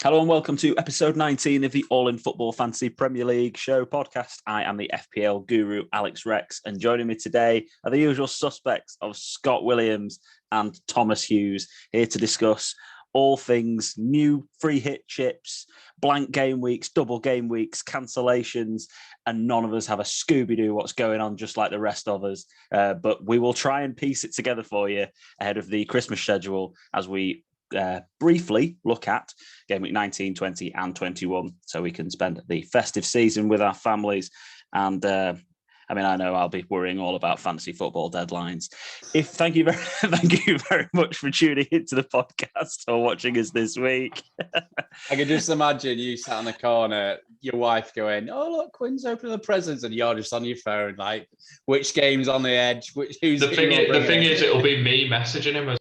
Hello and welcome to episode 19 of the All in Football Fantasy Premier League show podcast. I am the FPL guru, Alex Rex, and joining me today are the usual suspects of Scott Williams and Thomas Hughes, here to discuss all things new free hit chips, blank game weeks, double game weeks, cancellations, and none of us have a Scooby-Doo what's going on just like the rest of us. But we will try and piece it together for you ahead of the Christmas schedule as we briefly look at game week 19, 20 and 21 so we can spend the festive season with our families. And I know I'll be worrying all about fantasy football deadlines. Thank you very much for tuning into the podcast or watching us this week. I can just imagine you sat in the corner, your wife going, "Oh look, Quinn's opening the presents," and you're just on your phone, like, which game's on the edge? The thing is, it'll be me messaging him.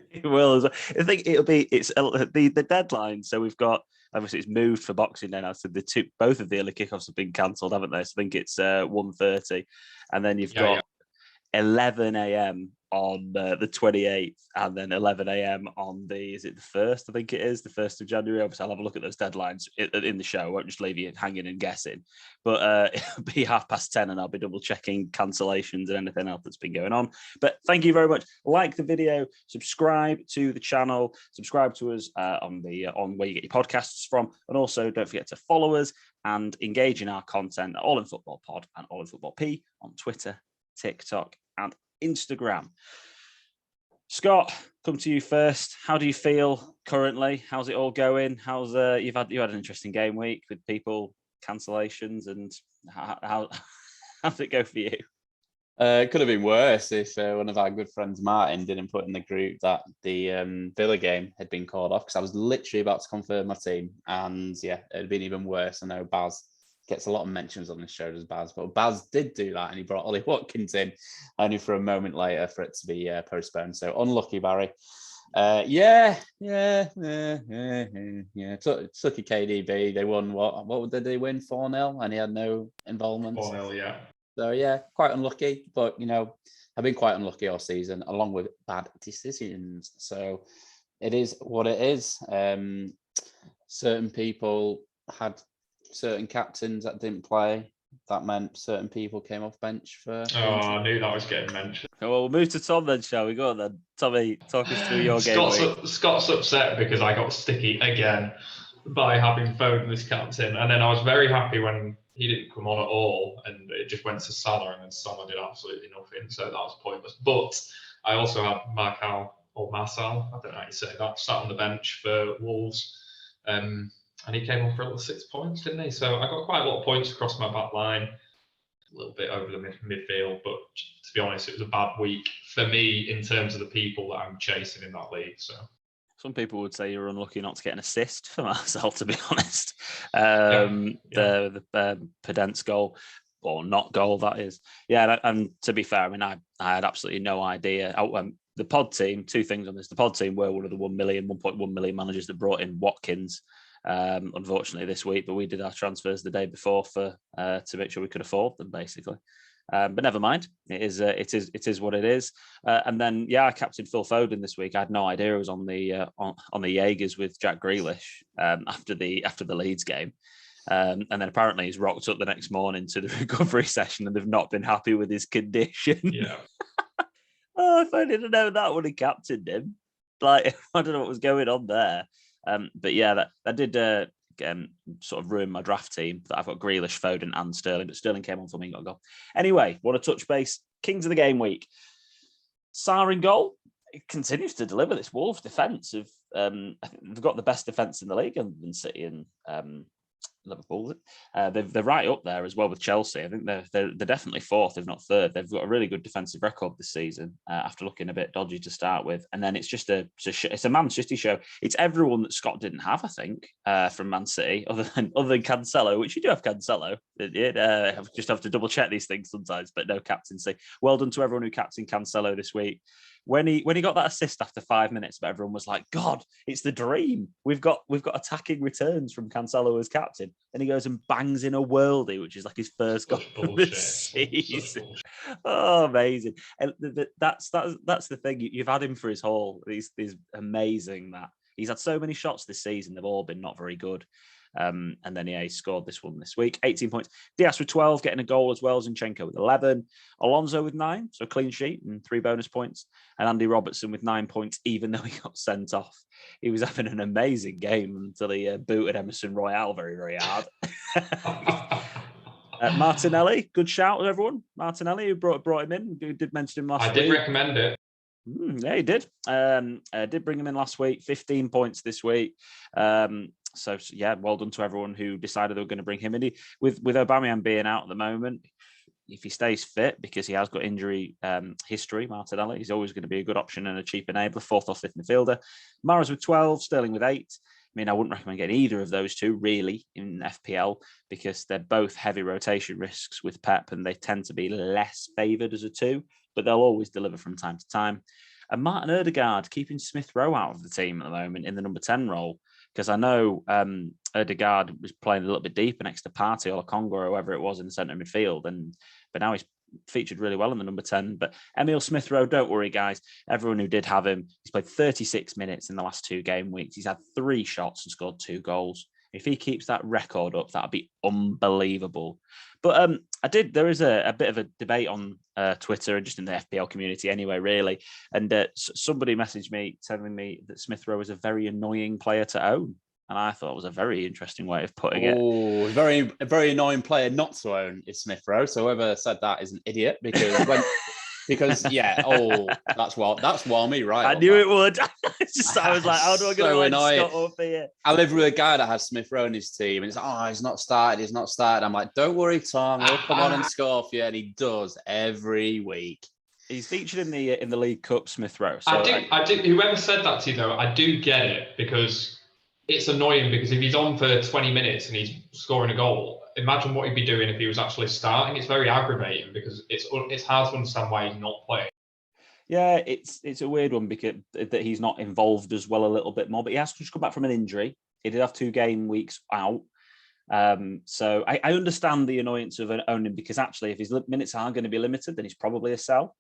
It will. I think it's the deadline. So we've got, obviously it's moved for Boxing Day now. So both of the early kickoffs have been cancelled, haven't they? So I think it's 1:30, and then you've got 11 a.m. on the 28th, and then 11 a.m. on the 1st? I think it is the 1st of January. Obviously, I'll have a look at those deadlines in the show. I won't just leave you hanging and guessing. But it'll be 10:30, and I'll be double checking cancellations and anything else that's been going on. But thank you very much. Like the video, subscribe to the channel, subscribe to us on where you get your podcasts from, and also don't forget to follow us and engage in our content at All in Football Pod and All in Football P on Twitter, TikTok, and Instagram. Scott, come to you first. How do you feel currently? How's it all going? How's you had an interesting game week with people cancellations, and how did it go for you? It could have been worse if one of our good friends, Martin, didn't put in the group that the Villa game had been called off, because I was literally about to confirm my team, and it'd have been even worse. I know Baz gets a lot of mentions on this show, does Baz, but Baz did do that, and he brought Ollie Watkins in only for a moment later for it to be postponed. So unlucky, Barry. Took a KDB. They won what did they win? 4-0, and he had no involvement. 4-0, yeah. So quite unlucky, but I've been quite unlucky all season, along with bad decisions. So it is what it is. Certain people had certain captains that didn't play. That meant certain people came off bench for. I knew that was getting mentioned. Well, we'll move to Tom then, shall we? Go on then. Tommy, talk us through your game week. Scott's upset because I got sticky again by having Foden as captain, and then I was very happy when he didn't come on at all, and it just went to Salah, and then Salah did absolutely nothing, so that was pointless. But I also had Marcel, I don't know how you say that, sat on the bench for Wolves. And he came on for a little 6 points, didn't he? So I got quite a lot of points across my back line, a little bit over the midfield. But to be honest, it was a bad week for me in terms of the people that I'm chasing in that league. So some people would say you're unlucky not to get an assist for Marcel, to be honest. The Pedence goal, or not goal, that is. Yeah, and to be fair, I had absolutely no idea. The pod team, two things on this. The pod team were one of the 1.1 million managers that brought in Watkins. Unfortunately this week, but we did our transfers the day before to make sure we could afford them, basically. But never mind, it is what it is. And then I captained Phil Foden this week. I had no idea it was on the Jaegers with Jack Grealish after the Leeds game. And then apparently he's rocked up the next morning to the recovery session, and they've not been happy with his condition. Yeah. If I didn't know that, would have captained him. Like, I don't know what was going on there. But that did sort of ruin my draft team. That I've got Grealish, Foden, and Sterling. But Sterling came on for me and got a goal. Anyway, want to touch base? Kings of the game week. Salah in goal. It continues to deliver. This Wolves defence of I think they've got the best defence in the league, other than City and Liverpool. They're right up there as well with Chelsea. I think they're definitely fourth, if not third. They've got a really good defensive record this season after looking a bit dodgy to start with. And then it's just it's a Man City show. It's everyone that Scott didn't have, I think, from Man City, other than Cancelo, which you do have Cancelo. I just have to double check these things sometimes, but no captaincy. Well done to everyone who captained Cancelo this week. When he got that assist after 5 minutes, but everyone was like, "God, it's the dream. We've got attacking returns from Cancelo as captain," and he goes and bangs in a worldie, which is like his first goal of the season. Oh, amazing! And that's the thing. You've had him for his haul. He's amazing. That He's had so many shots this season; they've all been not very good. And then he scored this one this week, 18 points. Diaz with 12, getting a goal as well. Zinchenko with 11. Alonso with 9, so clean sheet and 3 bonus points. And Andy Robertson with 9 points, even though he got sent off. He was having an amazing game until he booted Emerson Royale very, very hard. Martinelli, good shout, everyone. Martinelli, who brought him in, who did mention him last week. I did recommend it. Yeah, he did. Did bring him in last week, 15 points this week. So yeah, well done to everyone who decided they were going to bring him in. With Aubameyang being out at the moment, if he stays fit, because he has got injury history, Martinelli, he's always going to be a good option and a cheap enabler, 4th or 5th midfielder. Mahrez with 12, Sterling with 8. I mean, I wouldn't recommend getting either of those two really in FPL because they're both heavy rotation risks with Pep and they tend to be less favoured as a 2, but they'll always deliver from time to time. And Martin Erdegaard keeping Smith Rowe out of the team at the moment in the number 10 role, because I know Erdegaard was playing a little bit deeper next to Partey or Congo or whoever it was in the centre midfield, but now he's featured really well in the number 10. But Emile Smith Rowe, don't worry, guys. Everyone who did have him, he's played 36 minutes in the last 2 game weeks. He's had 3 shots and scored 2 goals. If he keeps that record up, that'd be unbelievable. But there is a bit of a debate on Twitter and just in the FPL community anyway, really. And somebody messaged me telling me that Smith Rowe is a very annoying player to own. And I thought it was a very interesting way of putting it. Oh, a very annoying player not to own is Smith Rowe. So whoever said that is an idiot because that's wild me right. I knew it would. I was like, how do I get so Scott up here? I live with a guy that has Smith Rowe in his team, and he's like, he's not started. I'm like, don't worry, Tom, he'll come on and score for you, and he does every week. He's featured in the League Cup, Smith Rowe. So I do. Whoever said that to you though, I do get it because it's annoying because if he's on for 20 minutes and he's scoring a goal, imagine what he'd be doing if he was actually starting. It's very aggravating because it's hard to understand why he's not playing. Yeah, it's a weird one because that he's not involved as well a little bit more, but he has just come back from an injury. He did have 2 game weeks out. So I understand the annoyance of owning because actually if his minutes are going to be limited, then he's probably a sell.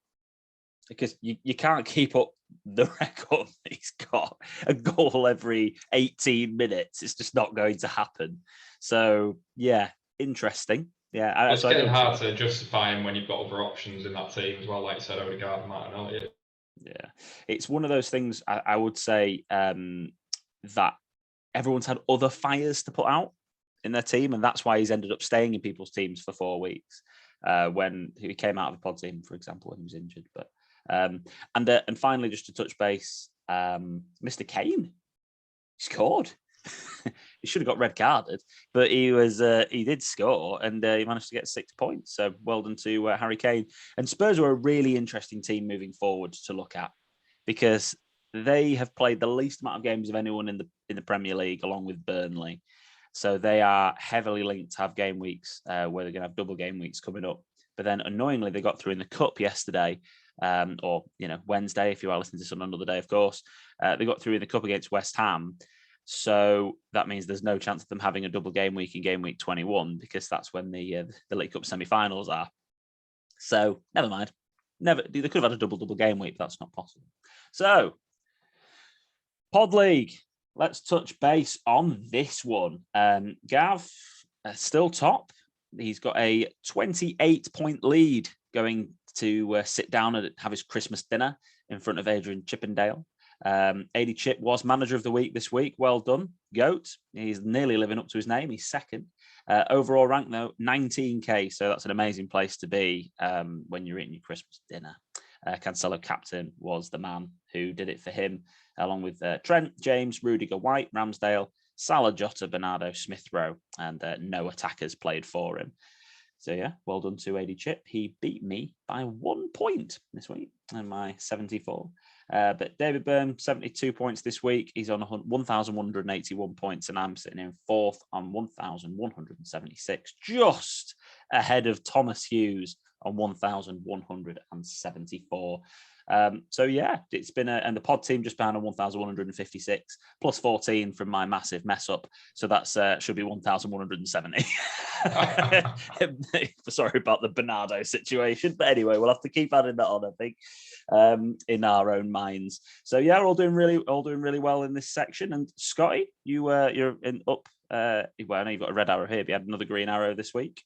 Because you can't keep up the record that he's got, a goal every 18 minutes. It's just not going to happen. So, yeah, interesting. Yeah, it's getting hard to justify him when you've got other options in that team as well, like you said, Odegaard and Martinelli. Yeah, it's one of those things I would say that everyone's had other fires to put out in their team, and that's why he's ended up staying in people's teams for 4 weeks when he came out of a pod team, for example, when he was injured. But and finally, just to touch base, Mr. Kane scored. He should have got red carded, but he did score and he managed to get 6 points. So well done to Harry Kane. And Spurs were a really interesting team moving forward to look at because they have played the least amount of games of anyone in the Premier League, along with Burnley. So they are heavily linked to have game weeks where they're going to have double game weeks coming up. But then annoyingly, they got through in the cup yesterday. Or Wednesday, if you are listening to this on another day, of course, they got through in the cup against West Ham. So that means there's no chance of them having a double game week in game week 21 because that's when the League Cup semi-finals are. So never mind. They could have had a double game week, but that's not possible. So Pod League, let's touch base on this one. Gav still top. He's got a 28-point lead going to sit down and have his Christmas dinner in front of Adrian Chippendale. AD Chip was manager of the week this week. Well done, Goat. He's nearly living up to his name. He's second. Overall rank, though, 19k. So that's an amazing place to be when you're eating your Christmas dinner. Cancelo captain was the man who did it for him, along with Trent, James, Rudiger, White, Ramsdale, Salah, Jota, Bernardo, Smith Rowe, and no attackers played for him. So, yeah, well done to AD Chip. He beat me by 1 point this week in my 74. But David Byrne, 72 points this week. He's on 1,181 points, and I'm sitting in 4th on 1,176, just ahead of Thomas Hughes on 1,174. So yeah, it's been and the pod team just behind on 1,156 plus 14 from my massive mess up. So that's should be 1,170. Sorry about the Bernardo situation, but anyway, we'll have to keep adding that on, I think, in our own minds. So yeah, all doing really well in this section. And Scotty, you're in up. Well, I know you've got a red arrow here, but you had another green arrow this week.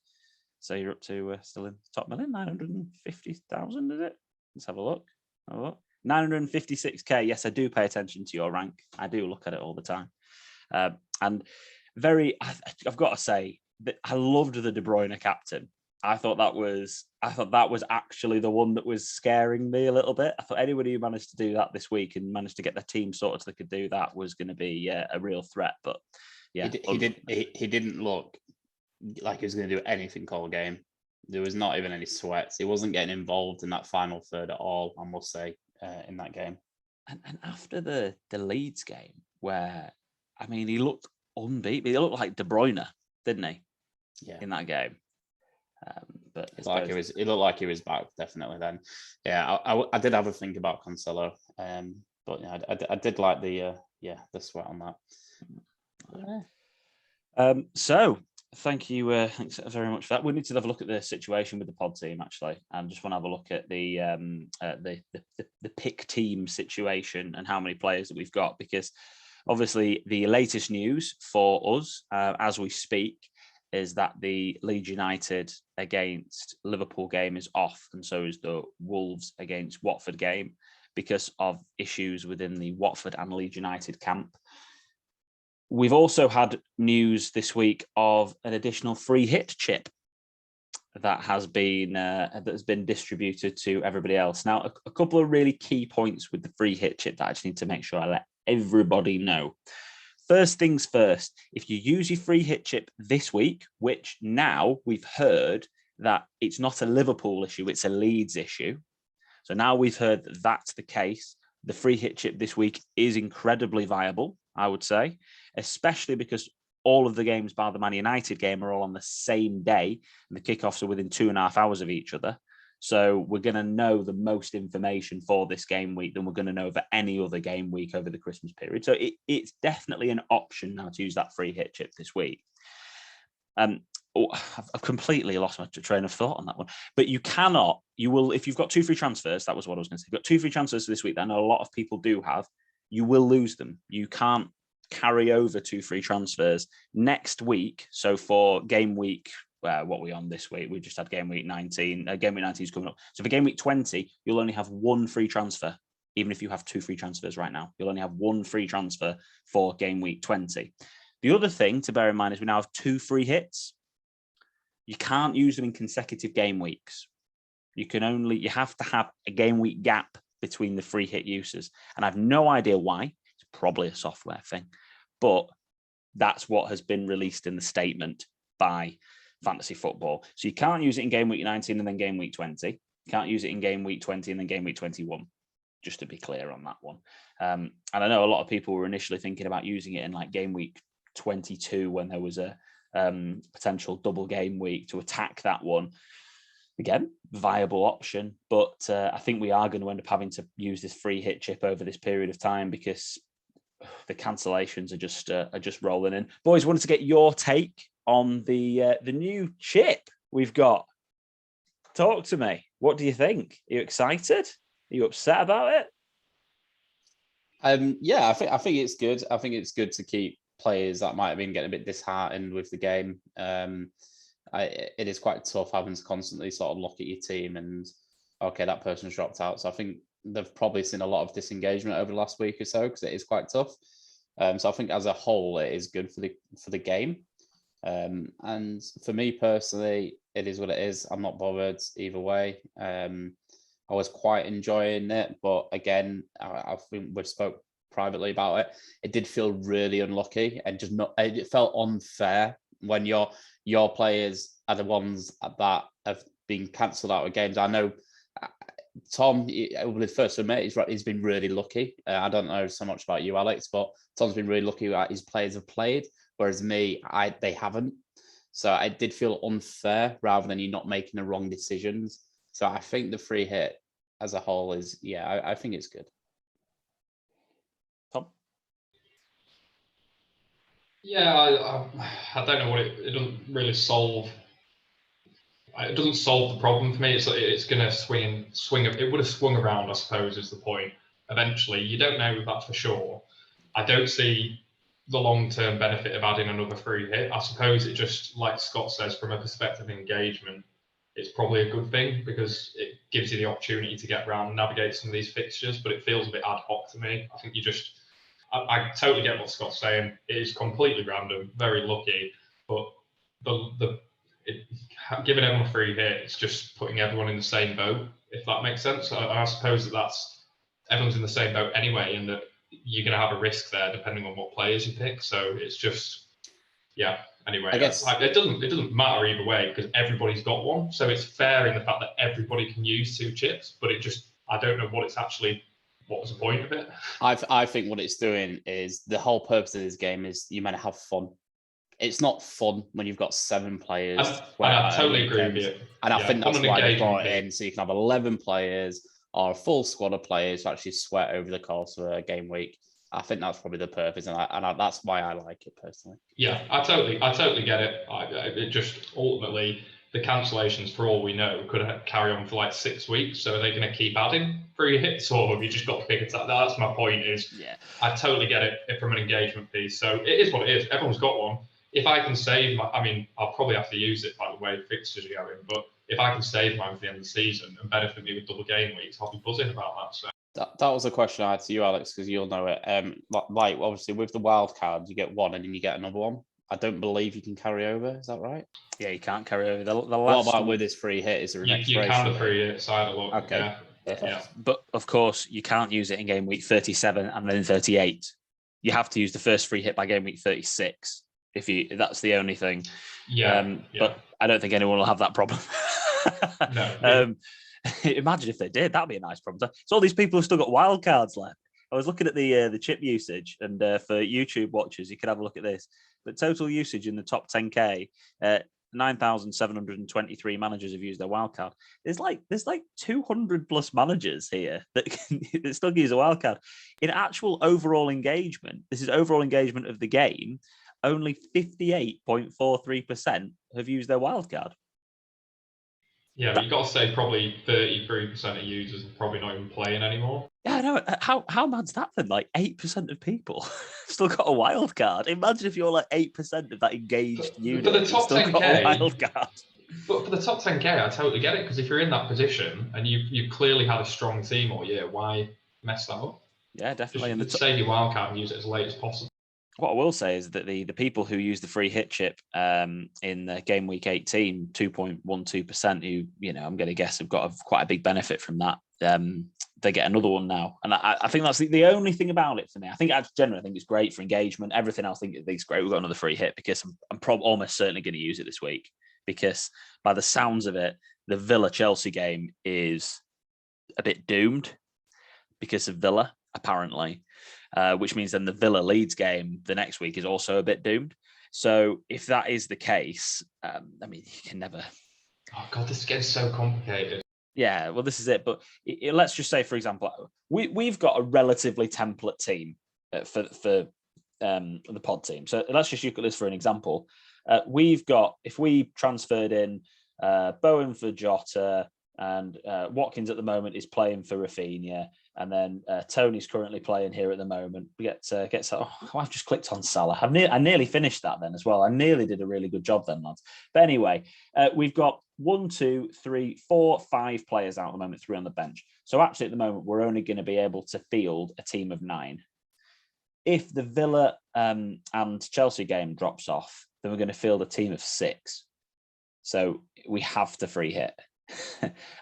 So you're up to still in top million, 950,000, is it? Let's have a look. 956k. Yes, I do pay attention to your rank. I do look at it all the time. And I've got to say that I loved the De Bruyne captain. I thought that was actually the one that was scaring me a little bit. I thought anybody who managed to do that this week and managed to get their team sorted so they could do that was going to be a real threat. But yeah, he didn't look like he was going to do anything all game. There was not even any sweats. He wasn't getting involved in that final third at all, I must say, in that game. And after the Leeds game, where I mean, he looked unbeatable. He looked like De Bruyne, didn't he? Yeah. In that game. But it looked like he was back definitely then. Yeah, I did have a think about Cancelo, but yeah, I did like the sweat on that. So thank you, thanks very much for that. We need to have a look at the situation with the pod team actually, and just want to have a look at the pick team situation and how many players that we've got, because obviously the latest news for us as we speak is that the Leeds United against Liverpool game is off, and so is the Wolves against Watford game because of issues within the Watford and Leeds United camp. We've also had news this week of an additional free hit chip that has been distributed to everybody else. Now, a couple of really key points with the free hit chip that I just need to make sure I let everybody know. First things first, if you use your free hit chip this week, which now we've heard that it's not a Liverpool issue, it's a Leeds issue. So now we've heard that that's the case. The free hit chip this week is incredibly viable, I would say, especially because all of the games bar the Man United game are all on the same day, and the kickoffs are within 2.5 hours of each other. So we're going to know the most information for this game week than we're going to know for any other game week over the Christmas period. So it's definitely an option now to use that free hit chip this week. I've completely lost my train of thought on that one. But you will, if you've got 2 free transfers, that was what I was going to say. You've got 2 free transfers this week that I know a lot of people do have, you will lose them. You can't carry over 2 free transfers next week. So for game week, what we on this week? We just had game week 19. Game week 19 is coming up. So for game week 20, you'll only have 1 free transfer. Even if you have 2 free transfers right now, you'll only have 1 free transfer for game week 20. The other thing to bear in mind is we now have 2 free hits. You can't use them in consecutive game weeks. You have to have a game week gap between the free hit uses. And I have no idea why. It's probably a software thing, but that's what has been released in the statement by Fantasy Football. So you can't use it in game week 19 and then game week 20. You can't use it in game week 20 and then game week 21, just to be clear on that one. And I know a lot of people were initially thinking about using it in like game week 22 when there was a potential double game week to attack that one. Again, viable option, but I think we are going to end up having to use this free hit chip over this period of time because the cancellations are just rolling in. Boys, wanted to get your take on the new chip we've got. Talk to me. What do you think? Are you excited? Are you upset about it? Yeah, I think it's good. I think it's good to keep players that might have been getting a bit disheartened with the game. It is quite tough having to constantly sort of look at your team and, okay, that person's dropped out. So I think they've probably seen a lot of disengagement over the last week or so because it is quite tough. So I think as a whole, it is good for the game. And for me personally, it is what it is. I'm not bothered either way. I was quite enjoying it, but again, I think we've spoke privately about it. It did feel really unlucky and it felt unfair when your players are the ones that have been cancelled out of games. I know Tom, with first admit, he's been really lucky. I don't know so much about you, Alex, but Tom's been really lucky that his players have played, whereas me, they haven't. So it did feel unfair rather than you not making the wrong decisions. So I think the free hit as a whole is, I think it's good. Tom? Yeah, I don't know what it doesn't really solve. It doesn't solve the problem for me. It's going to swing. It would have swung around, I suppose, is the point. Eventually, you don't know that for sure. I don't see the long-term benefit of adding another free hit. I suppose it just, like Scott says, from a perspective of engagement, it's probably a good thing because it gives you the opportunity to get around and navigate some of these fixtures, but it feels a bit ad hoc to me. I think I totally get what Scott's saying. It is completely random, very lucky, but giving everyone a free hit, it's just putting everyone in the same boat, if that makes sense. I suppose that's everyone's in the same boat anyway, and that you're going to have a risk there depending on what players you pick. So it's just, yeah. Anyway, I guess it doesn't matter either way because everybody's got one. So it's fair in the fact that everybody can use 2 chips, but I don't know what was the point of it? I think what it's doing is the whole purpose of this game is you meant to have fun. It's not fun when you've got 7 players. And I totally agree with you. And I think that's why they brought it in. So you can have 11 players or a full squad of players to actually sweat over the course of a game week. I think that's probably the purpose, and that's why I like it personally. Yeah, I totally get it. It just ultimately the cancellations, for all we know, could carry on for like 6 weeks. So are they going to keep adding free hits, or have you just got to pick it up? That's my point. I totally get it from an engagement piece. So it is what it is. Everyone's got one. If I can save I'll probably have to use it by the way fixtures are going, but if I can save mine for the end of the season and benefit me with double game weeks, I'll be buzzing about that. So that was a question I had to you, Alex, because you'll know it. Like obviously with the wild card, you get one and then you get another one. I don't believe you can carry over. Is that right? Yeah, you can't carry over. The last what about with this free hit? Is there an expiration? You can have free hit, so I had a look. Okay. Yeah. But of course, you can't use it in game week 37 and then 38. You have to use the first free hit by game week 36. If that's the only thing. But I don't think anyone will have that problem. No. Imagine if they did. That'd be a nice problem. So all these people have still got wild cards left. I was looking at the chip usage, and for YouTube watchers, you can have a look at this. But total usage in the top 10K, 9,723 managers have used their wildcard. There's like 200 plus managers here that still use a wildcard. In actual overall engagement, this is overall engagement of the game, only 58.43% have used their wildcard. Yeah, but you've got to say probably 33% of users are probably not even playing anymore. Yeah, I know. How mad's that then? Like 8% of people still got a wild card. Imagine if you're like 8% of that engaged unit. For the top 10K, got a wild card. But for the top 10K, I totally get it, because if you're in that position and you clearly had a strong team all year, why mess that up? Yeah, definitely. Just save your wild card and use it as late as possible. What I will say is that the people who use the free hit chip in the game week 18, 2.12%, who, I'm going to guess have got quite a big benefit from that. They get another one now. And I think that's the only thing about it for me. I think generally, I think it's great for engagement. Everything else I think it's great. We've got another free hit because I'm almost certainly going to use it this week, because by the sounds of it, the Villa-Chelsea game is a bit doomed because of Villa, apparently. Which means then the Villa-Leeds game the next week is also a bit doomed. So if that is the case, you can never... Oh, God, this gets so complicated. Yeah, well, this is it. But let's just say, for example, we've got a relatively template team for the pod team. So let's just look at this for an example. We've got, if we transferred in Bowen for Jota, and Watkins at the moment is playing for Rafinha, and then Tony's currently playing here at the moment. We get I've just clicked on Salah. I nearly finished that then as well. I nearly did a really good job then, lads. But anyway, we've got 1, 2, 3, 4, 5 players out at the moment, 3 on the bench. So actually at the moment, we're only going to be able to field a team of 9. If the Villa and Chelsea game drops off, then we're going to field a team of 6. So we have to free hit.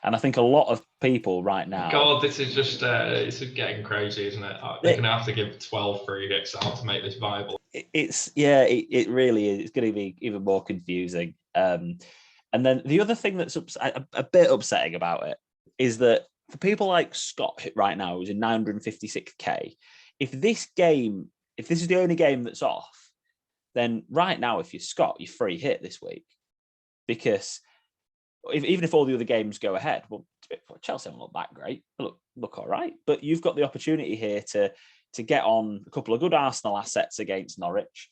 And I think a lot of people right now... God, this is just it's getting crazy, isn't it? They're going to have to give 12 free hits out to make this viable. It really is. It's going to be even more confusing. And then the other thing that's a bit upsetting about it is that for people like Scott right now, who's in 956k, if this is the only game that's off, then right now, if you're Scott, you're free hit this week, because even if all the other games go ahead, well, Chelsea don't look that great. They look all right. But you've got the opportunity here to get on a couple of good Arsenal assets against Norwich.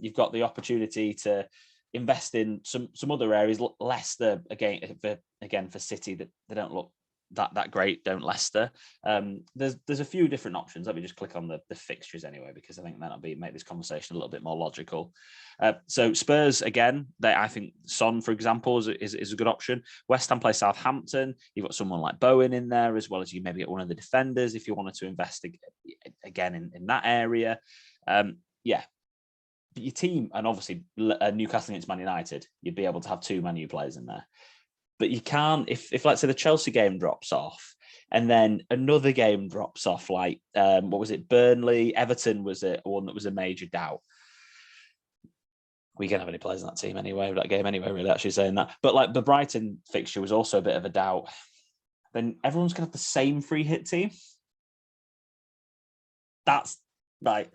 You've got the opportunity to invest in some other areas. Leicester again for City, that they don't look that great, don't Leicester. There's a few different options. Let me just click on the fixtures anyway, because I think that'll make this conversation a little bit more logical. So Spurs again, I think Son, for example, is a good option. West Ham play Southampton. You've got someone like Bowen in there, as well as you maybe get one of the defenders if you wanted to invest again in that area. Your team, and obviously Newcastle against Man United, you'd be able to have 2 Man U players in there. But you can't, if let's say the Chelsea game drops off and then another game drops off, like, what was it? Burnley, Everton was one that was a major doubt. We can't have any players in that team anyway, that game anyway, really, actually saying that. But like the Brighton fixture was also a bit of a doubt. Then everyone's going to have the same free hit team. That's like...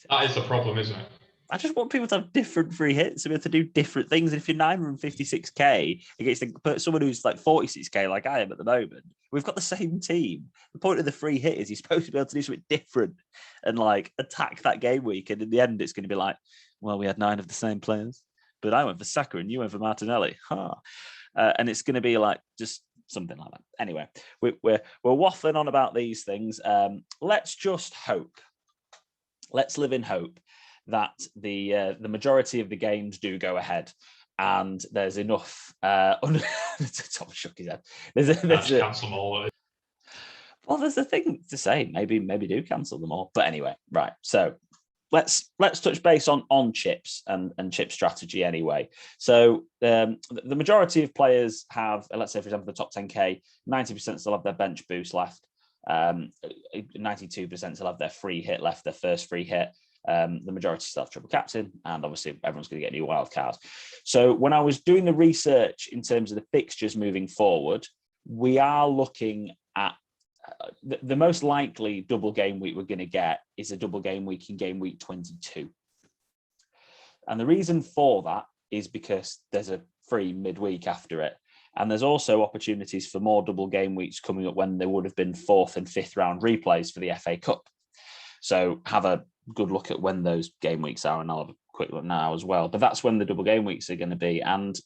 That is the problem, isn't it? I just want people to have different free hits and be able to do different things. And if you're 956k against someone who's like 46k, like I am at the moment, we've got the same team. The point of the free hit is you're supposed to be able to do something different and like attack that game week. And in the end, it's going to be like, well, we had 9 of the same players, but I went for Saka and you went for Martinelli. And it's going to be like just something like that. Anyway, we're waffling on about these things. Let's just hope. Let's live in hope that the majority of the games do go ahead, and there's enough. Tom shook his head. Cancel them all. Well, there's a thing to say. Maybe do cancel them all. But anyway, right. So let's touch base on chips and chip strategy anyway. So the majority of players have, let's say, for example, the top 10k, 90% still have their bench boost left. 92% still have their free hit left, their first free hit. The majority still have triple captain, and obviously everyone's going to get a new wild card. So when I was doing the research in terms of the fixtures moving forward, we are looking at the most likely double game week we're going to get is a double game week in game week 22. And the reason for that is because there's a free midweek after it. And there's also opportunities for more double game weeks coming up when there would have been 4th and 5th round replays for the FA Cup. So have a good look at when those game weeks are, and I'll have a quick look now as well. But that's when the double game weeks are going to be. And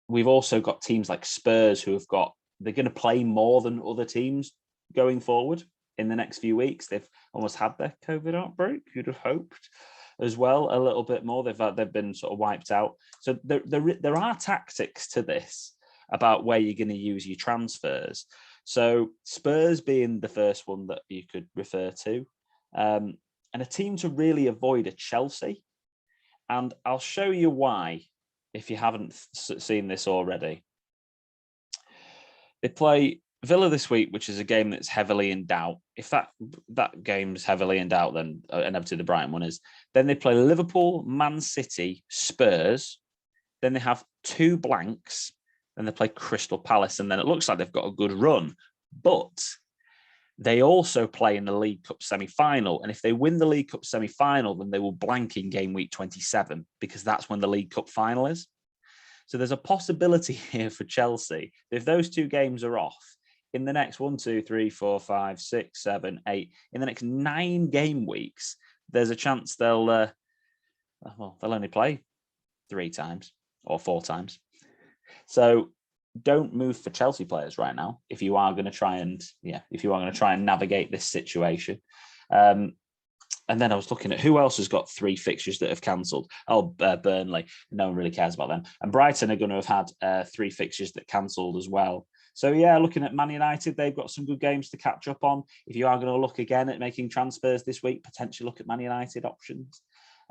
we've also got teams like Spurs they're going to play more than other teams going forward in the next few weeks. They've almost had their COVID outbreak, you'd have hoped, as well, a little bit more. They've been sort of wiped out. So there are tactics to this about where you're going to use your transfers. So Spurs being the first one that you could refer to. And a team to really avoid are Chelsea. And I'll show you why, if you haven't seen this already. They play Villa this week, which is a game that's heavily in doubt. If that game's heavily in doubt, then inevitably the Brighton one is. Then they play Liverpool, Man City, Spurs. Then they have 2 blanks. Then they play Crystal Palace. And then it looks like they've got a good run. But they also play in the League Cup semi-final. And if they win the League Cup semi-final, then they will blank in game week 27, because that's when the League Cup final is. So there's a possibility here for Chelsea. If those 2 games are off, in the next 1, 2, 3, 4, 5, 6, 7, 8, in the next 9 game weeks, there's a chance they'll only play 3 times or 4 times. So don't move for Chelsea players right now if you are going to try and navigate this situation. And then I was looking at who else has got 3 fixtures that have cancelled. Burnley. No one really cares about them. And Brighton are going to have had 3 fixtures that cancelled as well. So yeah, looking at Man United, they've got some good games to catch up on. If you are going to look again at making transfers this week, potentially look at Man United options.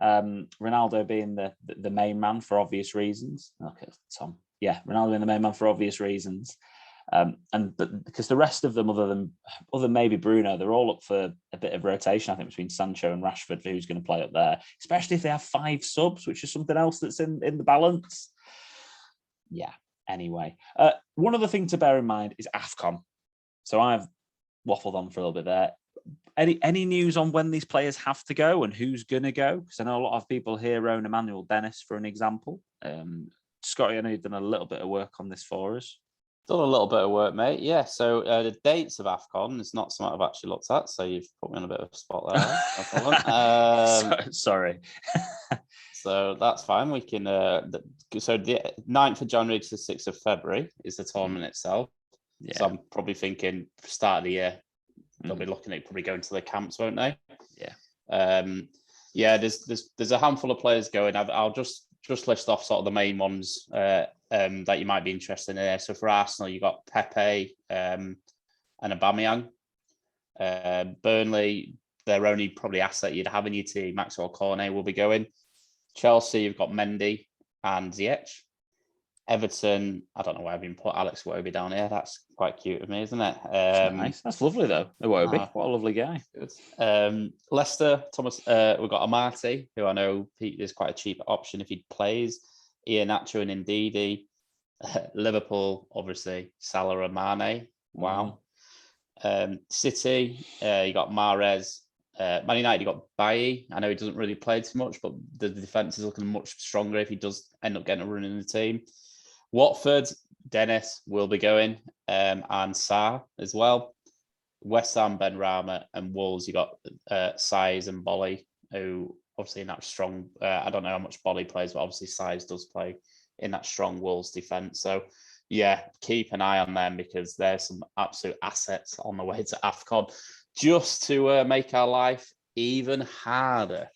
Ronaldo being the main man for obvious reasons. Okay, Tom. Yeah, Ronaldo being the main man for obvious reasons. But because the rest of them, other than maybe Bruno, they're all up for a bit of rotation, I think, between Sancho and Rashford for who's going to play up there, especially if they have 5 subs, which is something else that's in the balance. Yeah, anyway. One other thing to bear in mind is AFCON. So I've waffled on for a little bit there. Any news on when these players have to go and who's going to go? Because I know a lot of people here own Emmanuel Dennis, for an example. Scotty, I know you've done a little bit of work on this for us. Done a little bit of work, mate. Yeah, so the dates of AFCON is not something I've actually looked at, so you've put me on a bit of a spot there. No problem. Sorry. So that's fine. We can. So the 9th of January to the 6th of February is the tournament itself. Yeah. So I'm probably thinking start of the year, they'll be looking at probably going to the camps, won't they? Yeah. Yeah. There's a handful of players going. I'll just list off sort of the main ones that you might be interested in there. So for Arsenal, you got Pepe and Aubameyang. Burnley, their only probably asset you'd have in your team, Maxwell Cornet, will be going. Chelsea, you've got Mendy and Ziyech. Everton, I don't know why I've been put Alex Iwobi down here. That's quite cute of me, isn't it? Nice. That's lovely, though. Iwobi, what a lovely guy. Good. Leicester, Thomas. We've got Amati, who I know is quite a cheap option if he plays. Iheanacho and Ndidi. Liverpool, obviously, Salah and Mane. Wow. City, you got Mahrez. Man United, you got Bailly. I know he doesn't really play too much, but the defence is looking much stronger if he does end up getting a run in the team. Watford, Dennis will be going, and Sarr as well. West Ham, Benrahma, and Wolves, you got Size and Bolly, who obviously in that strong. I don't know how much Bolly plays, but obviously Size does play in that strong Wolves defence. So yeah, keep an eye on them because there's some absolute assets on the way to AFCON. Just to make our life even harder.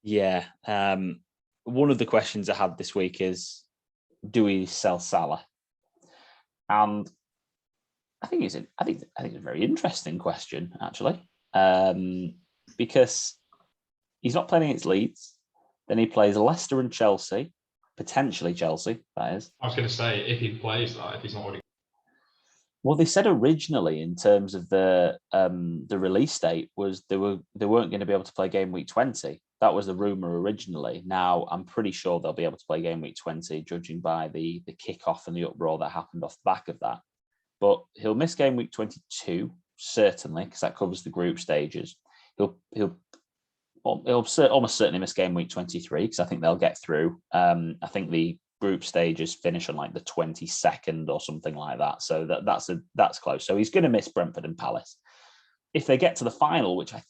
Yeah. One of the questions I had this week is, do we sell Salah? And I think it's a very interesting question, actually, because he's not playing against Leeds. Then he plays Leicester and Chelsea, potentially Chelsea, that is. I was going to say, if he plays that, if he's not already. Well, they said originally in terms of the release date was they weren't going to be able to play game week 20. That was the rumor originally. Now I'm pretty sure they'll be able to play game week 20, judging by the kickoff and the uproar that happened off the back of that. But he'll miss game week 22 certainly because that covers the group stages. He'll almost certainly miss game week 23 because I think they'll get through. I think the group stages finish on like the 22nd or something like that. So that's close. So he's going to miss Brentford and Palace. If they get to the final, which I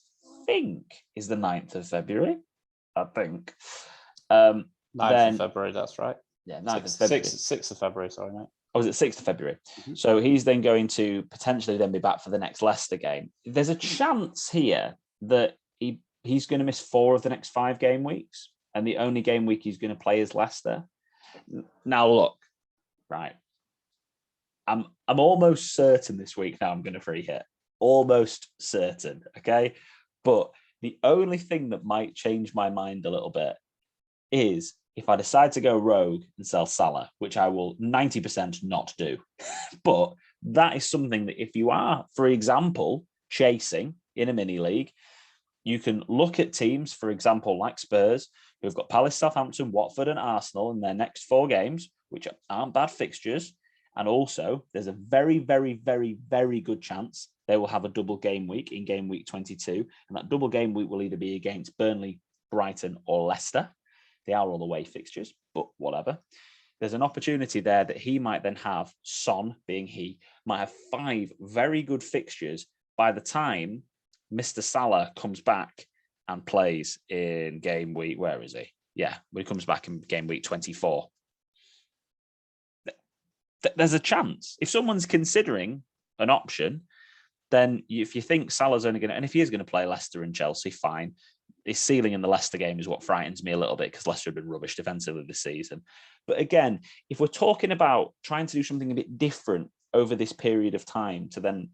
think is the 9th of February, I think. 9th of February, that's right. Yeah, 9th of February. 6th of February, sorry, mate. Oh, was it 6th of February? Mm-hmm. So he's then going to potentially then be back for the next Leicester game. There's a chance here that he's going to miss 4 of the next 5 game weeks. And the only game week he's going to play is Leicester. Now look, right. I'm almost certain this week now I'm going to free hit. Almost certain, okay? But the only thing that might change my mind a little bit is if I decide to go rogue and sell Salah, which I will 90% not do. But that is something that if you are, for example, chasing in a mini league, you can look at teams, for example, like Spurs, who've got Palace, Southampton, Watford and Arsenal in their next 4 games, which aren't bad fixtures. And also, there's a very, very, very, very good chance they will have a double game week in game week 22. And that double game week will either be against Burnley, Brighton or Leicester. They are all away fixtures, but whatever. There's an opportunity there that he might then have, Son being he, might have 5 very good fixtures by the time Mr. Salah comes back and plays in game week, where is he? Yeah, when he comes back in game week 24. There's a chance. If someone's considering an option, then if you think Salah's only going to, and if he is going to play Leicester and Chelsea, fine. His ceiling in the Leicester game is what frightens me a little bit because Leicester have been rubbish defensively this season. But again, if we're talking about trying to do something a bit different over this period of time to then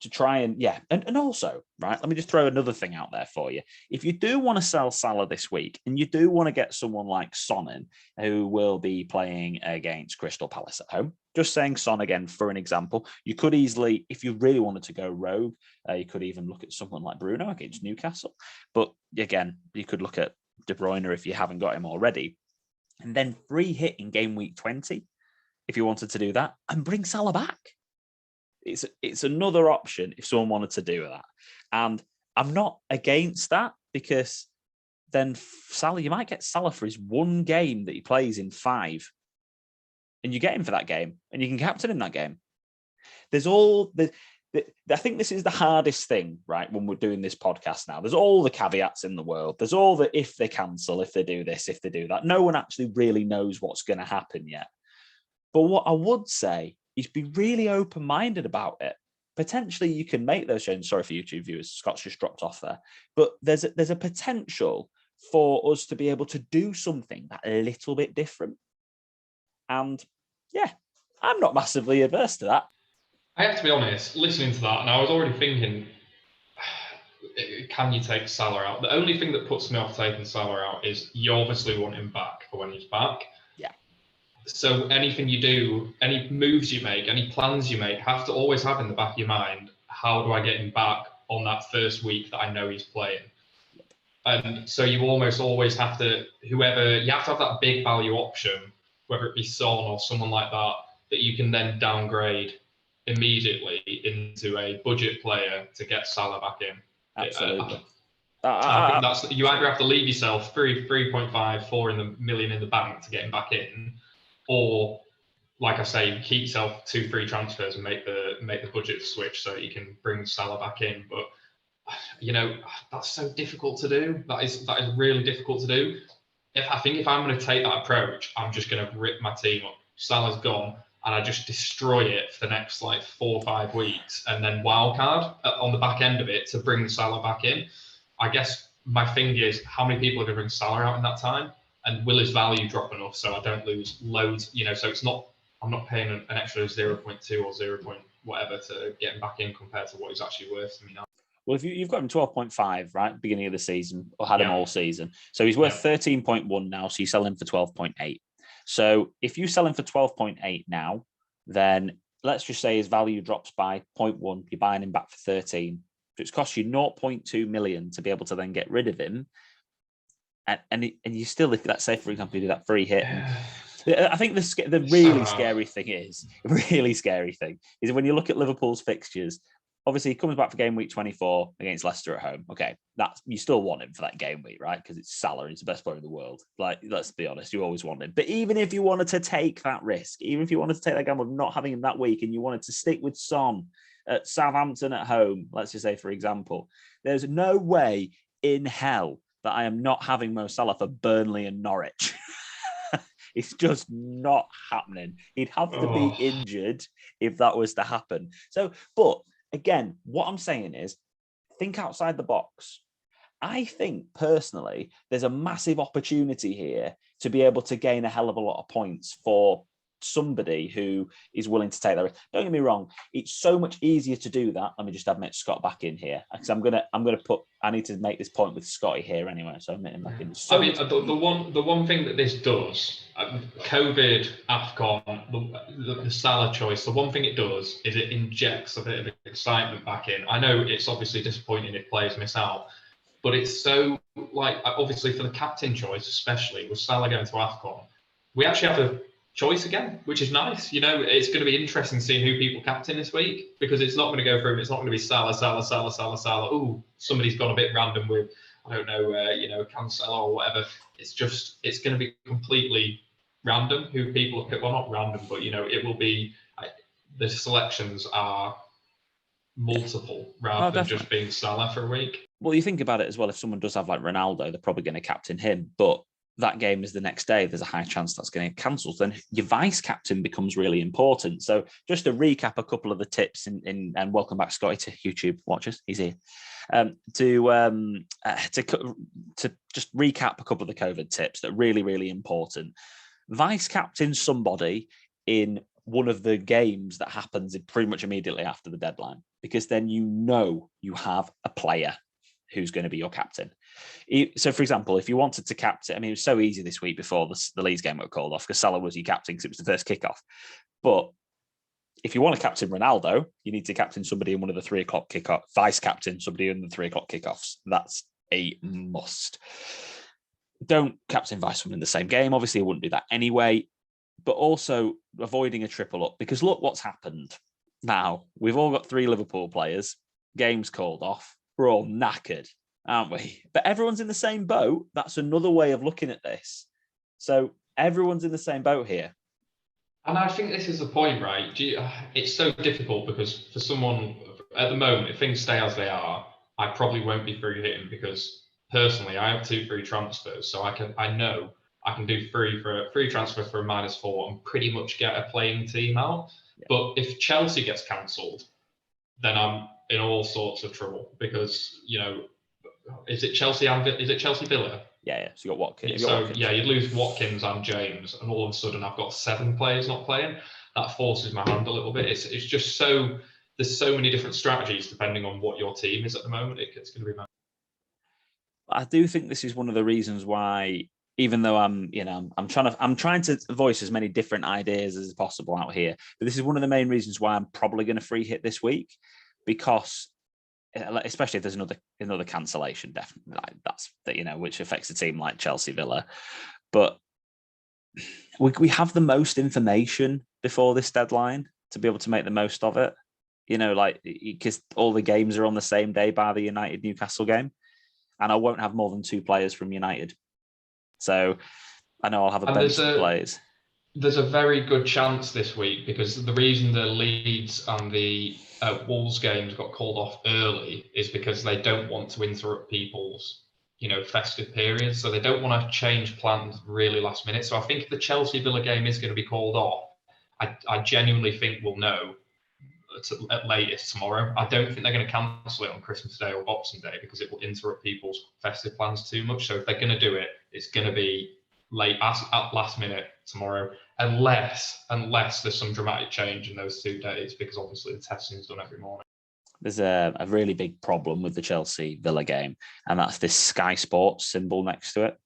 to try and, and also, right, let me just throw another thing out there for you. If you do want to sell Salah this week and you do want to get someone like Son in, who will be playing against Crystal Palace at home, just saying Son again for an example, you could easily, if you really wanted to go rogue, you could even look at someone like Bruno against Newcastle. But again, you could look at De Bruyne if you haven't got him already. And then free hit in game week 20, if you wanted to do that, and bring Salah back. It's another option if someone wanted to do that. And I'm not against that because then Salah, you might get Salah for his 1 game that he plays in 5 and you get him for that game, and you can captain him that game. There's all the I think this is the hardest thing, right? When we're doing this podcast now, there's all the caveats in the world. There's all the if they cancel, if they do this, if they do that. No one actually really knows what's going to happen yet. But what I would say is be really open-minded about it. Potentially, you can make those changes. Sorry for YouTube viewers, Scott's just dropped off there. But there's a potential for us to be able to do something that a little bit different. And yeah, I'm not massively averse to that. I have to be honest, listening to that, and I was already thinking, can you take Salah out? The only thing that puts me off taking Salah out is you obviously want him back for when he's back. Yeah. So anything you do, any moves you make, any plans you make, have to always have in the back of your mind, how do I get him back on that first week that I know he's playing? And so you almost always have to, you have to have that big value option, whether it be Son or someone like that you can then downgrade immediately into a budget player to get Salah back in. Absolutely. I think that's, you either have to leave yourself 3.5 million in the bank to get him back in, or like I say, keep yourself 2 free transfers and make the budget switch so that you can bring Salah back in. But that's so difficult to do. That is really difficult to do. I think if I'm going to take that approach, I'm just going to rip my team up. Salah's gone, and I just destroy it for the next 4 or 5 weeks, and then wildcard on the back end of it to bring Salah back in. I guess my thing is, how many people are going to bring Salah out in that time, and will his value drop enough so I don't lose loads? So it's not, I'm not paying an extra 0.2 or 0. Whatever to get him back in compared to what he's actually worth to me now. Well, if you've got him 12.5, right, beginning of the season, or had him all season. So he's worth 13.1 now, so you sell him for 12.8. So if you sell him for 12.8 now, then let's just say his value drops by 0.1, you're buying him back for 13. So it's cost you 0.2 million to be able to then get rid of him. And you still, if let's say, for example, you do that free hit. I think the really scary thing is when you look at Liverpool's fixtures. Obviously, he comes back for game week 24 against Leicester at home. Okay, you still want him for that game week, right? Because it's Salah, he's the best player in the world. Let's be honest, you always want him. But even if you wanted to take that risk, even if you wanted to take that gamble of not having him that week, and you wanted to stick with Son at Southampton at home, let's just say, for example, there's no way in hell that I am not having Mo Salah for Burnley and Norwich. It's just not happening. He'd have to be injured if that was to happen. So, but again, what I'm saying is think outside the box. I think personally, there's a massive opportunity here to be able to gain a hell of a lot of points for somebody who is willing to take that risk. Don't get me wrong, it's so much easier to do that. Let me just admit Scott back in here, because I need to make this point with Scotty here anyway, so I'm admitting back in. The one thing that this does, COVID, AFCON, the Salah choice, the one thing it does is it injects a bit of excitement back in. I know it's obviously disappointing if players miss out, but it's so, obviously for the captain choice, especially with Salah going to AFCON, we actually have a choice again, which is nice. It's going to be interesting seeing who people captain this week, because it's not going to go through. It's not going to be Salah. Ooh, somebody's gone a bit random with, I don't know, Cancelo or whatever. It's going to be completely random who people have picked. Well, not random, but it will be. The selections are multiple rather than just being Salah for a week. Well, you think about it as well. If someone does have Ronaldo, they're probably going to captain him, but that game is the next day, there's a high chance that's going to get cancelled. Then your vice captain becomes really important. So just to recap a couple of the tips, and welcome back, Scotty, to YouTube watchers. He's here. To just recap a couple of the COVID tips that are really, really important. Vice captain somebody in one of the games that happens pretty much immediately after the deadline, because then you have a player who's going to be your captain. So, for example, if you wanted to captain, it was so easy this week before the Leeds game got called off because Salah was your captain because it was the first kickoff. But if you want to captain Ronaldo, you need to captain somebody in one of the 3 o'clock kickoff, vice captain somebody in the 3 o'clock kickoffs. That's a must. Don't captain vice someone in the same game. Obviously, I wouldn't do that anyway. But also avoiding a triple up, because look what's happened. Now, we've all got 3 Liverpool players. Game's called off. We're all knackered, aren't we? But everyone's in the same boat. That's another way of looking at this. So everyone's in the same boat here. And I think this is the point, right? It's so difficult because for someone at the moment, if things stay as they are, I probably won't be free hitting because personally, I have 2 free transfers, so I know I can do free transfer for a -4 and pretty much get a playing team out. Yeah. But if Chelsea gets cancelled, then I'm in all sorts of trouble because is it Chelsea Villa? Yeah. So you got Watkins. You'd lose Watkins and James, and all of a sudden I've got 7 players not playing. That forces my hand a little bit. It's just there's so many different strategies depending on what your team is at the moment. It's going to be. I do think this is one of the reasons why, even though I'm trying to voice as many different ideas as possible out here, but this is one of the main reasons why I'm probably going to free hit this week, because especially if there's another cancellation, definitely that's which affects a team like Chelsea Villa. But we have the most information before this deadline to be able to make the most of it. Because all the games are on the same day by the United Newcastle game, and I won't have more than 2 players from United. So I know I'll have a bench of players. There's a very good chance this week, because the reason the Leeds and the Wolves games got called off early is because they don't want to interrupt people's festive periods, so they don't want to change plans really last minute. So I think if the Chelsea Villa game is going to be called off, I genuinely think we'll know at latest tomorrow. I don't think they're going to cancel it on Christmas Day or Boxing Day because it will interrupt people's festive plans too much. So if they're going to do it, it's going to be late at last minute tomorrow, unless there's some dramatic change in those 2 days, because obviously the testing is done every morning. There's a really big problem with the Chelsea Villa game, and that's this Sky Sports symbol next to it,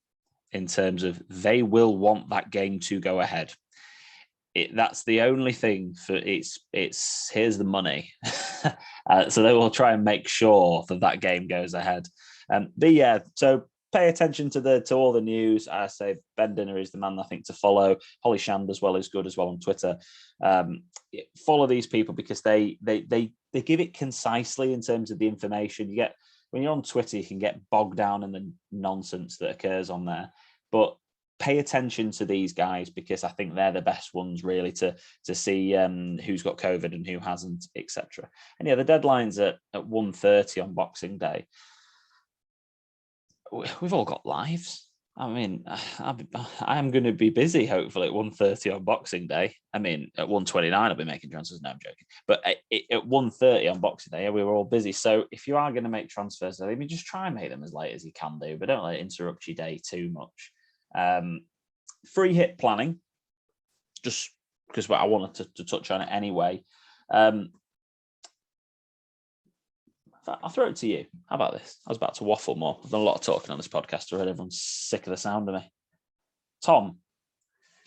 in terms of they will want that game to go ahead. That's the only thing for it's here's the money. So they will try and make sure that game goes ahead. But yeah, so pay attention to all the news. I say Ben Dinner is the man, I think, to follow. Holly Shand as well is good as well on Twitter. Follow these people because they give it concisely in terms of the information. You get when you're on Twitter, you can get bogged down in the nonsense that occurs on there. But pay attention to these guys, because I think they're the best ones really to see who's got COVID and who hasn't, etc. And yeah, the deadline's at 1:30 on Boxing Day. We've all got lives. I mean, I'm going to be busy, hopefully, at 1:30 on Boxing Day. I mean, at 1:29, I'll be making transfers. No, I'm joking. But at 1:30 on Boxing Day, we were all busy. So if you are going to make transfers, I mean, just try and make them as late as you can do, but don't let it interrupt your day too much. Free hit planning, just because I wanted to touch on it anyway. I'll throw it to you. How about this? I was about to waffle more. I've done a lot of talking on this podcast already. Everyone's sick of the sound of me. Tom,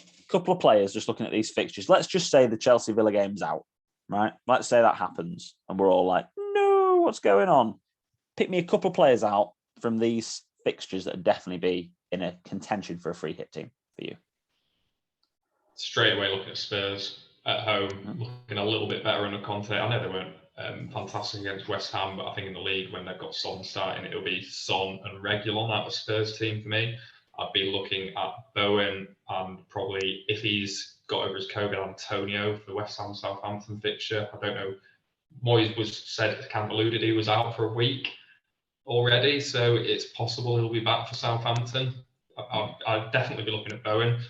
a couple of players just looking at these fixtures. Let's just say the Chelsea Villa game's out, right? Let's say that happens and we're all like, no, what's going on? Pick me a couple of players out from these fixtures that would definitely be in a contention for a free hit team for you. Straight away looking at Spurs at home, looking a little bit better under Conte. I know they weren't fantastic against West Ham, but I think in the league, when they've got Son starting, it'll be Son and Reguilon out of Spurs team for me. I'd be looking at Bowen and probably, if he's got over his COVID, Antonio for the West Ham Southampton fixture. I don't know. Moyes alluded he was out for a week already, so it's possible he'll be back for Southampton. I'd definitely be looking at Bowen.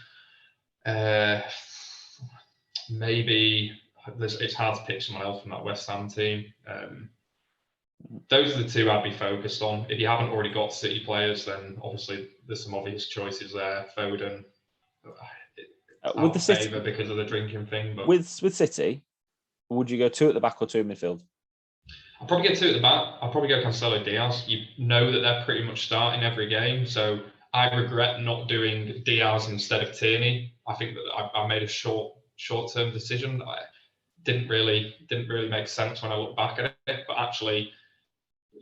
Maybe it's hard to pick someone else from that West Ham team. Those are the 2 I'd be focused on. If you haven't already got City players, then obviously there's some obvious choices there. Foden, with the City because of the drinking thing. But with City, would you go 2 at the back or 2 in midfield? I'll probably get 2 at the back. I'll probably go Cancelo, Diaz. You know that they're pretty much starting every game, so I regret not doing Diaz instead of Tierney. I think that I made a short-term decision. Didn't really make sense when I look back at it. But actually,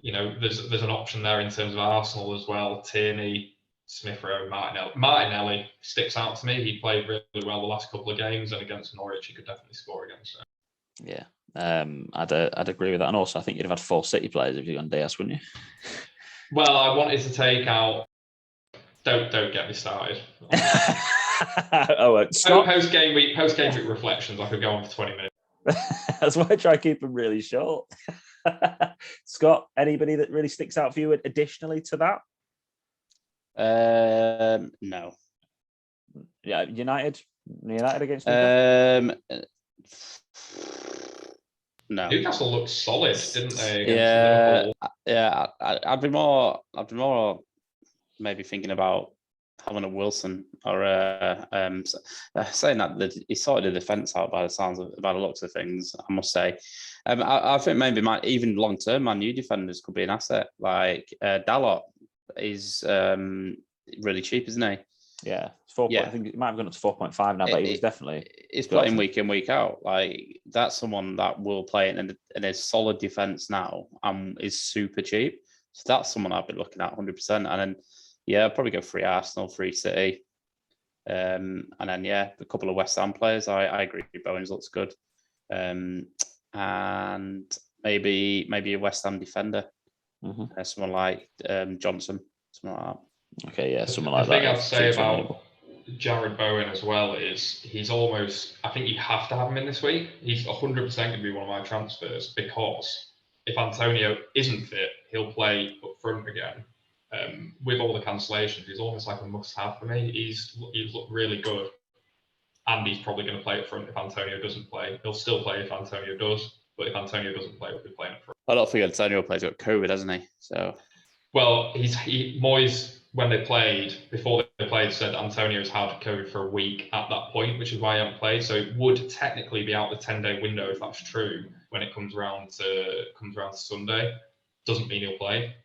there's an option there in terms of Arsenal as well. Tierney, Smith Rowe, Martinelli. Martinelli sticks out to me. He played really well the last couple of games, and against Norwich, he could definitely score against them. Yeah, I'd agree with that. And also, I think you'd have had 4 City players if you'd gone Diaz, wouldn't you? Well, I wanted to take out Don't get me started. Scott. Post game week reflections. I could go on for 20 minutes. That's why I try to keep them really short. Scott, anybody that really sticks out for you additionally to that? No. Yeah, United against Newcastle? No. Newcastle looked solid, didn't they? Liverpool? I'd be more maybe thinking about having a Wilson or saying that he sorted the defence out by the looks of things. I must say, I think maybe even long term, Man U defenders could be an asset. Like Dalot is really cheap, isn't he? Yeah, it's 4. I think it might have gone up to 4.5 now, but he was definitely. He's playing week in, week out. Like that's someone that will play in a solid defence now and is super cheap. So that's someone I'd be looking at 100%. And then I'd probably go 3 Arsenal, 3 City, and then a couple of West Ham players. I agree. Bowen looks good, and maybe a West Ham defender, someone like Johnson, something like that. Okay, yeah, someone like that. The thing I'd say about Jared Bowen as well is he's almost, I think you have to have him in this week. He's 100% going to be one of my transfers because if Antonio isn't fit, he'll play up front again. With all the cancellations, he's almost like a must-have for me. He's looked really good, and he's probably going to play up front if Antonio doesn't play. He'll still play if Antonio does, but if Antonio doesn't play, he'll be playing up front. I don't think Antonio plays got COVID, hasn't he? So, well, Moyes, when before they played, said Antonio's had COVID for a week at that point, which is why he hasn't played. So it would technically be out the 10-day window if that's true when it comes around to Sunday. Doesn't mean he'll play.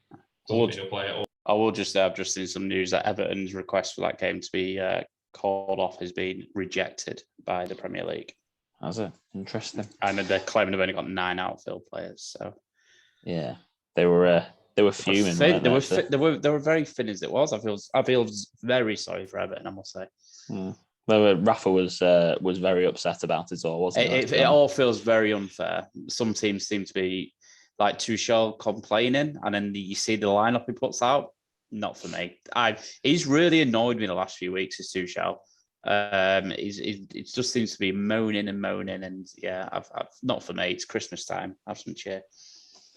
Doesn't mean he'll play at all. I will just say I've just seen some news that Everton's request for that game to be called off has been rejected by the Premier League. Has it? Interesting. And they're claiming they've only got 9 outfield players. So yeah, they were fuming. They were very thin as it was. I feel very sorry for Everton, I must say. Well, Rafa was very upset about it all, wasn't it? It all feels very unfair. Some teams seem to be like Tuchel complaining, and then you see the lineup he puts out. Not for me. He's really annoyed me the last few weeks, is Tuchel. It just seems to be moaning, and I've not for me. It's Christmas time. Have some cheer.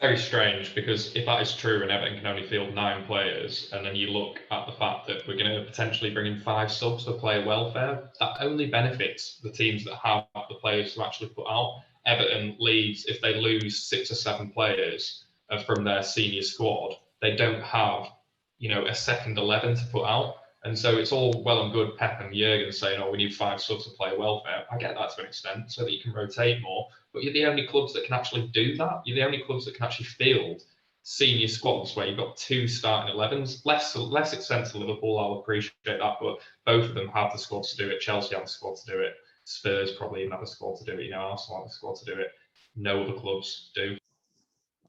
Very strange, because if that is true and Everton can only field 9 players, and then you look at the fact that we're going to potentially bring in 5 subs for player welfare, that only benefits the teams that have the players to actually put out. Everton leaves, if they lose 6 or 7 players from their senior squad, they don't have, a second 11 to put out. And so it's all well and good Pep and Jurgen saying, we need 5 subs to player welfare. I get that to an extent, so that you can rotate more. But you're the only clubs that can actually do that. You're the only clubs that can actually field senior squads where you've got 2 starting 11s. Less extent to Liverpool, I'll appreciate that, but both of them have the squad to do it. Chelsea have the squad to do it. Spurs probably even have the squad to do it. Arsenal have the squad to do it. No other clubs do.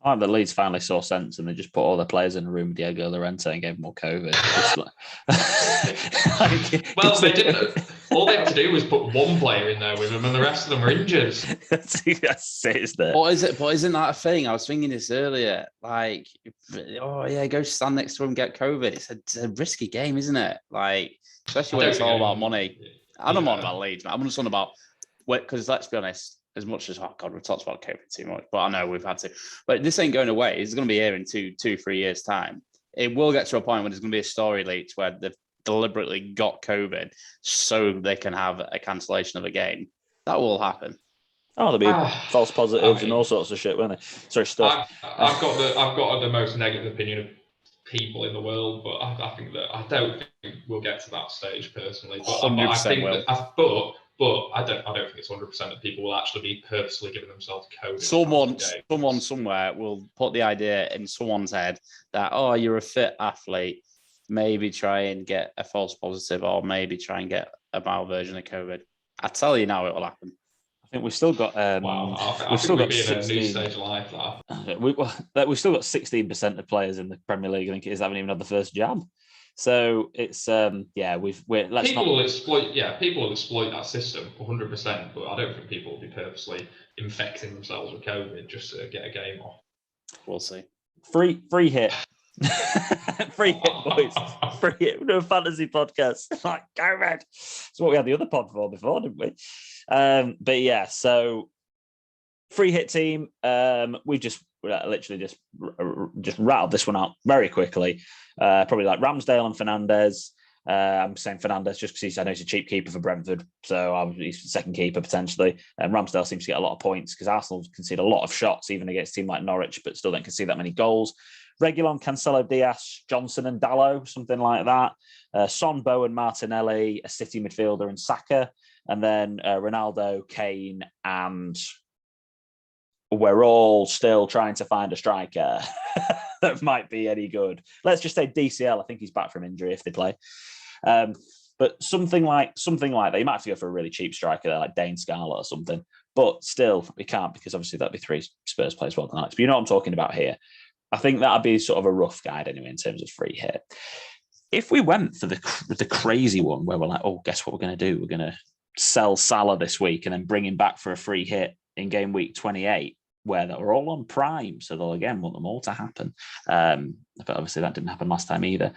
I like that Leeds finally saw sense and they just put all their players in a room with Diego Llorente and gave them all COVID. Well, they didn't. All they had to do was put one player in there with them, and the rest of them were injured. That's it, isn't it? But isn't that a thing? I was thinking this earlier. Like, go stand next to him and get COVID. It's a risky game, isn't it? Like, especially when it's all about money. I don't want about Leeds, man. I'm just on about because let's be honest. As much as we've talked about COVID too much, but I know we've had to. But this ain't going away. It's going to be here in 2-3 years' time. It will get to a point when there's going to be a story leaked where they've deliberately got COVID so they can have a cancellation of a game. That will happen. Oh, there'll be false positives and all sorts of shit, won't there? Sorry, stuff. I've got the most negative opinion of people in the world, but I don't think we'll get to that stage personally. But I think will. But I don't think it's 100% that people will actually be purposely giving themselves COVID. Someone somewhere will put the idea in someone's head that, you're a fit athlete, maybe try and get a false positive or maybe try and get a mild version of COVID. I tell you now, it will happen. I think we've still got. We've still got 16. In a new stage of life. We've still got 16% of players in the Premier League. I think haven't even had the first jab. So it's people will exploit that system 100%, but I don't think people will be purposely infecting themselves with COVID just to get a game off. We'll see. Free hit. Free hit, boys. Free hit. No fantasy podcast. Like, go red. That's what we had the other pod for before, didn't we? But yeah, so free hit team. We just literally just rattled this one out very quickly. Probably like Ramsdale and Fernandez. I'm saying Fernandez just because I know he's a cheap keeper for Brentford, so he's the second keeper potentially. And Ramsdale seems to get a lot of points because Arsenal concede a lot of shots, even against a team like Norwich, but still don't concede that many goals. Reguilon, Cancelo, Diaz, Johnson and Dallo, something like that. Son, Bowen, Martinelli, a City midfielder and Saka. And then Ronaldo, Kane, and we're all still trying to find a striker that might be any good. Let's just say DCL. I think he's back from injury if they play. But something like that. You might have to go for a really cheap striker there, like Dane Scarlett or something. But still, we can't because obviously that'd be 3 Spurs players well tonight. But you know what I'm talking about here. I think that'd be sort of a rough guide anyway in terms of free hit. If we went for the crazy one where we're like, oh, guess what we're going to do? We're going to sell Salah this week and then bring him back for a free hit in game week 28, where they're all on Prime. So they'll again want them all to happen. But obviously that didn't happen last time either.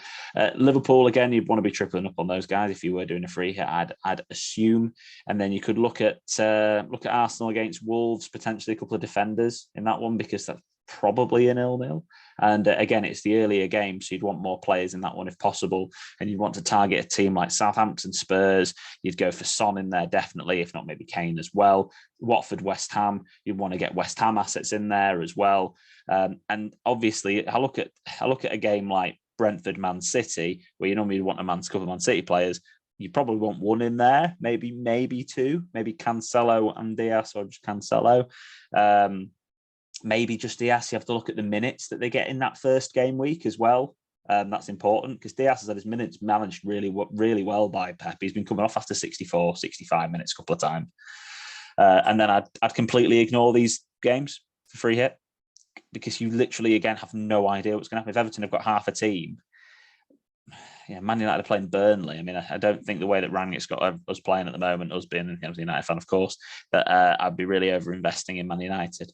Liverpool, again, you'd want to be tripling up on those guys if you were doing a free hit, I'd assume. And then you could look at Arsenal against Wolves, potentially a couple of defenders in that one, because that's probably a 0-0. And again, it's the earlier game, so you'd want more players in that one if possible. And you'd want to target a team like Southampton, Spurs. You'd go for Son in there, definitely, if not maybe Kane as well. Watford, West Ham. You'd want to get West Ham assets in there as well. And obviously, I look at a game like Brentford, Man City, where you normally want a couple of Man City players. You probably want one in there, maybe two, maybe Cancelo and Diaz, or just Cancelo. Maybe just Diaz. You have to look at the minutes that they get in that first game week as well. That's important because Diaz has had his minutes managed really well by Pep. He's been coming off after 64, 65 minutes a couple of times. And then I'd completely ignore these games for free hit because you literally, again, have no idea what's going to happen. If Everton have got half a team, Man United are playing Burnley. I mean, I don't think the way that Rangnick's got us playing at the moment, us being a United fan, of course, that I'd be really over-investing in Man United.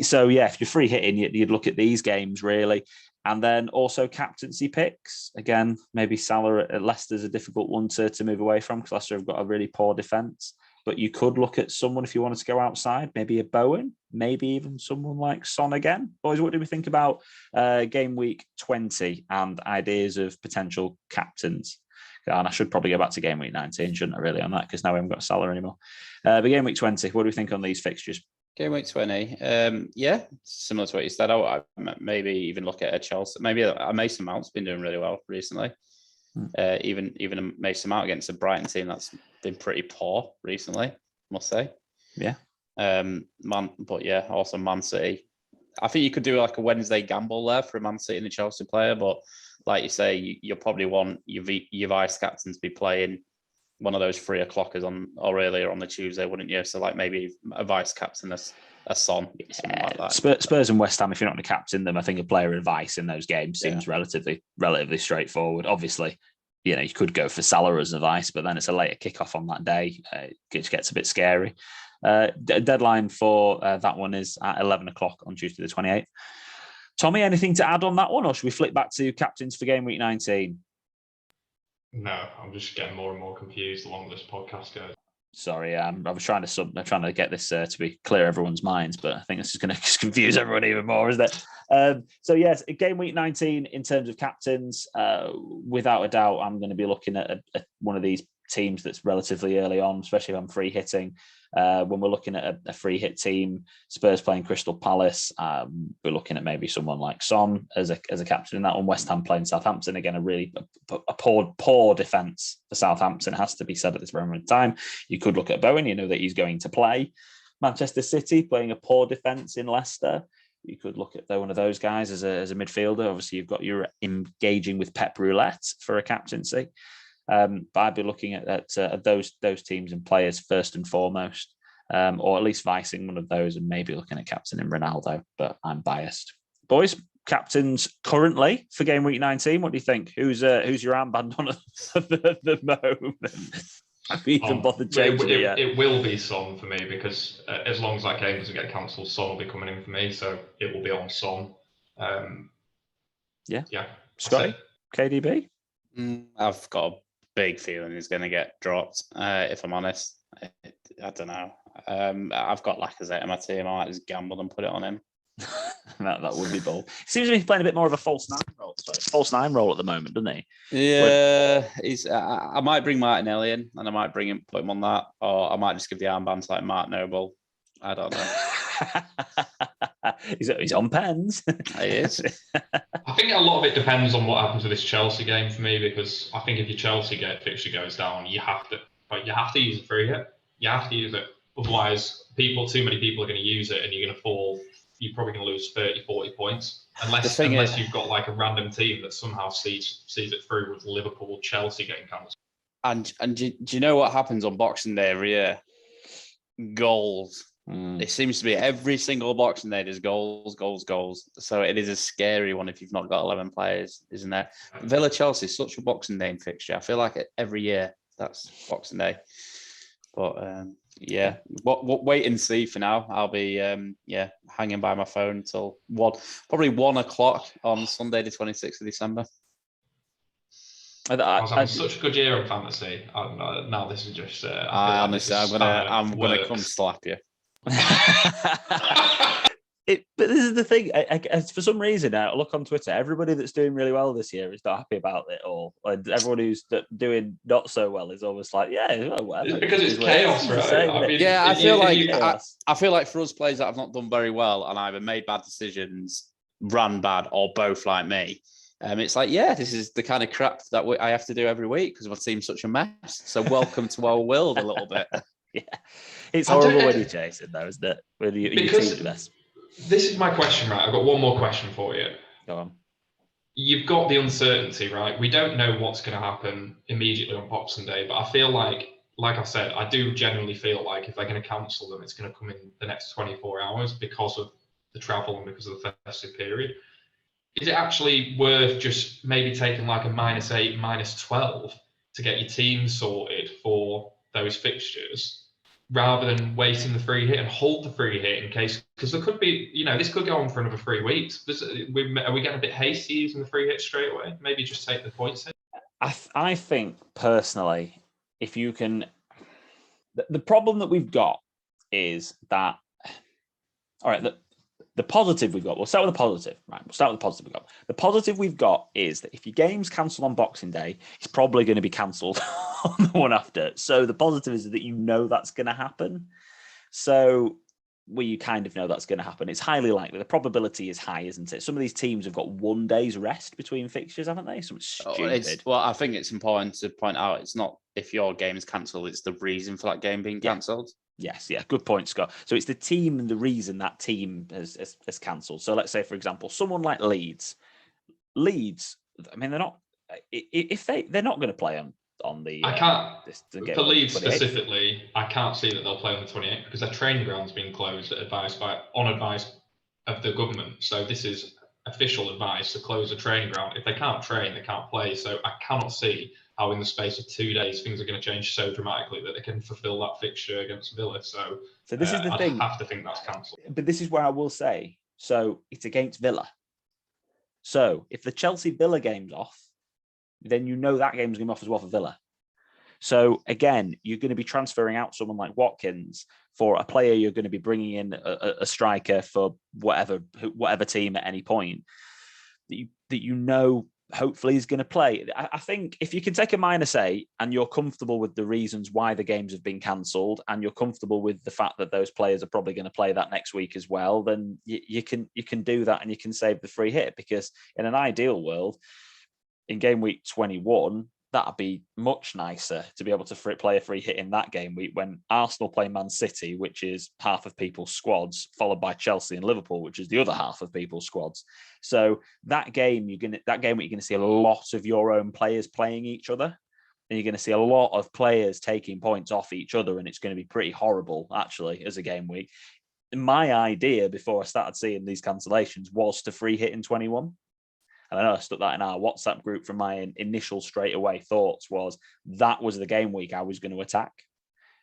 So, yeah, if you're free hitting, you'd look at these games, really. And then also captaincy picks. Again, maybe Salah at Leicester's a difficult one to move away from because Leicester have got a really poor defence. But you could look at someone if you wanted to go outside, maybe a Bowen, maybe even someone like Son again. Boys, what do we think about game week 20 and ideas of potential captains? And I should probably go back to game week 19, shouldn't I, really, on that, because now we haven't got Salah anymore. But game week 20, what do we think on these fixtures? Game week 20, similar to what you said. I maybe even look at a Chelsea. Maybe a Mason Mount's been doing really well recently. Even a Mason Mount against a Brighton team that's been pretty poor recently, I must say. Yeah. Also Man City. I think you could do like a Wednesday gamble there for a Man City and a Chelsea player, but like you say, you'll probably want your vice captain to be playing one of those 3 o'clockers or earlier on the Tuesday, wouldn't you? So like maybe a vice captain, a Son, something like that. Spurs and West Ham, if you're not going to captain them, I think a player advice in those games seems relatively straightforward. Obviously, you could go for Salah as advice, but then it's a later kickoff on that day. It gets a bit scary. Deadline for that one is at 11 o'clock on Tuesday the 28th. Tommy, anything to add on that one, or should we flick back to captains for game week 19? No, I'm just getting more and more confused the longer this podcast goes. Sorry, I was trying to get this to be clear everyone's minds, but I think this is going to confuse everyone even more, isn't it? So yes, game week 19 in terms of captains, without a doubt, I'm going to be looking at one of these teams that's relatively early on, especially if I'm free hitting. When we're looking at a free hit team, Spurs playing Crystal Palace, we're looking at maybe someone like Son as a captain in that one. West Ham playing Southampton, again, a poor defence for Southampton, has to be said at this moment in time. You could look at Bowen, you know that he's going to play. Manchester City playing a poor defence in Leicester. You could look at one of those guys as a midfielder. Obviously, you've got your engaging with Pep Roulette for a captaincy. But I'd be looking at those teams and players first and foremost, or at least vicing one of those, and maybe looking at captain in Ronaldo. But I'm biased. Boys, captains currently for game week 19. What do you think? Who's your armband on at the moment? Have you even bothered changing it yet? It will be Son for me because as long as that game doesn't get cancelled, Son will be coming in for me. So it will be on Son. Yeah. Scotty, KDB. I've got a big feeling he's going to get dropped. If I'm honest, I don't know. I've got Lacazette in my team. I might just gamble and put it on him. that would be bold. Seems to be playing a bit more of a false nine role at the moment, doesn't he? Yeah, he's. I might bring Martinelli in, and I might put him on that, or I might just give the armband to like Mark Noble. I don't know. He's on pens. He is. I think a lot of it depends on what happens with this Chelsea game for me, because I think if your Chelsea fixture goes down, you have to use a free hit. You have to use it. Otherwise, too many people are going to use it, and you're going to fall. You're probably going to lose 30, 40 points. Unless you've got like a random team that somehow sees it through, with Liverpool, Chelsea getting cancelled. And do you know what happens on Boxing Day every year? Goals. It seems to be every single Boxing Day there's goals. So it is a scary one if you've not got 11 players, isn't it? Villa Chelsea is such a Boxing Day fixture. I feel like every year that's Boxing Day. But yeah, wait and see for now. I'll be hanging by my phone until probably 1 o'clock on Sunday, the 26th of December. I was having such a good year on fantasy. Now this is just. Honestly, I'm gonna come slap you. But this is the thing. For some reason, I look on Twitter. Everybody that's doing really well this year is not happy about it all, and everyone who's doing not so well is almost like, whatever. It's because it's chaos, right? I feel like for us players that have not done very well and either made bad decisions, ran bad, or both like me, it's like, this is the kind of crap that I have to do every week because my team's such a mess. So welcome to our world a little bit. Yeah, it's horrible when you're chasing, though, isn't it? When your team's the best. This is my question, right? I've got one more question for you. Go on. You've got the uncertainty, right? We don't know what's going to happen immediately on Boxing Day, but I feel like I said, I do genuinely feel like if they're going to cancel them, it's going to come in the next 24 hours because of the travel and because of the festive period. Is it actually worth just maybe taking like a -8, -12 to get your team sorted for those fixtures, rather than waiting the free hit and hold the free hit in case, because there could be, this could go on for another 3 weeks. Are we getting a bit hasty using the free hit straight away? Maybe just take the points in. I think personally, if you can, the problem that we've got is that, all right, the positive we've got, we'll start with the positive, right? We'll start with the positive we've got. The positive we've got is that if your game's cancelled on Boxing Day, it's probably going to be cancelled on the one after. So the positive is that that's going to happen. So you kind of know that's going to happen. It's highly likely. The probability is high, isn't it? Some of these teams have got 1 day's rest between fixtures, haven't they? Something stupid. I think it's important to point out it's not if your game is cancelled, it's the reason for that game being cancelled. Yes, good point, Scott. So it's the team and the reason that team has cancelled. So let's say, for example, someone like Leeds. I mean, they're not. If they're not going to play on the. I can't. For Leeds specifically, I can't see that they'll play on the 28th because their training ground's been closed on advice of the government. So this is official advice to close the training ground. If they can't train, they can't play. So I cannot see how in the space of 2 days things are going to change so dramatically that they can fulfill that fixture against Villa. So this is the thing. I have to think that's cancelled. But this is where I will say, so it's against Villa. So if the Chelsea-Villa game's off, then that game's going to be off as well for Villa. So again, you're going to be transferring out someone like Watkins for a player you're going to be bringing in a striker for whatever team at any point that hopefully is going to play. I think if you can take a -8 and you're comfortable with the reasons why the games have been cancelled and you're comfortable with the fact that those players are probably going to play that next week as well, then you can do that and you can save the free hit, because in an ideal world, in game week 21, that'd be much nicer to be able to play a free hit in that game week when Arsenal play Man City, which is half of people's squads, followed by Chelsea and Liverpool, which is the other half of people's squads. So that game week, you're going to see a lot of your own players playing each other, and you're going to see a lot of players taking points off each other, and it's going to be pretty horrible, actually, as a game week. My idea before I started seeing these cancellations was to free hit in 21. And I know I stuck that in our WhatsApp group from my initial straight away thoughts was that was the game week I was going to attack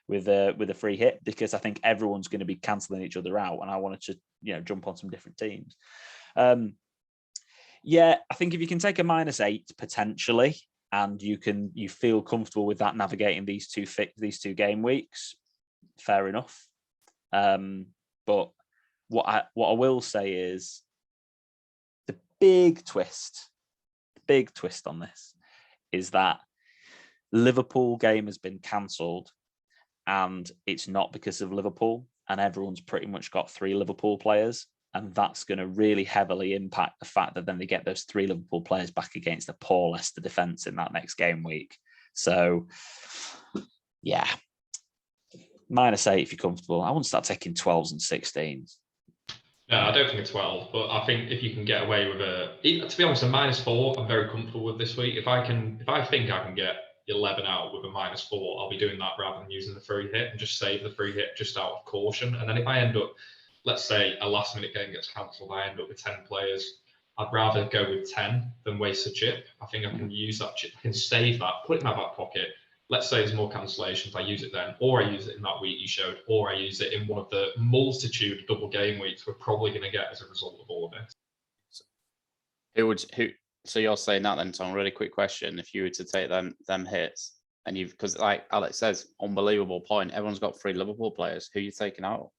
with a free hit, because I think everyone's going to be cancelling each other out, and I wanted to jump on some different teams. Yeah, I think if you can take a -8 potentially, and you feel comfortable with that navigating these two game weeks, fair enough. But what I will say is the big twist on this is that Liverpool game has been cancelled, and it's not because of Liverpool, and everyone's pretty much got 3 Liverpool players. And that's going to really heavily impact the fact that then they get those 3 Liverpool players back against a poor Leicester defence in that next game week. So, yeah, -8 if you're comfortable. I wouldn't start taking 12s and 16s. No, I don't think a 12, but I think if you can get away with to be honest, a -4, I'm very comfortable with this week. If I think I can get 11 out with a -4, I'll be doing that rather than using the free hit and just save the free hit just out of caution. And then if I end up, let's say a last minute game gets cancelled, I end up with 10 players. I'd rather go with 10 than waste a chip. I think I can use that chip, I can save that, put it in my back pocket. Let's say there's more cancellations, I use it then, or I use it in that week you showed, or I use it in one of the multitude of double game weeks we're probably going to get as a result of all of it. So you're saying that then, Tom? Really quick question: if you were to take them hits, and because like Alex says, unbelievable point. Everyone's got 3 Liverpool players. Who are you taking out?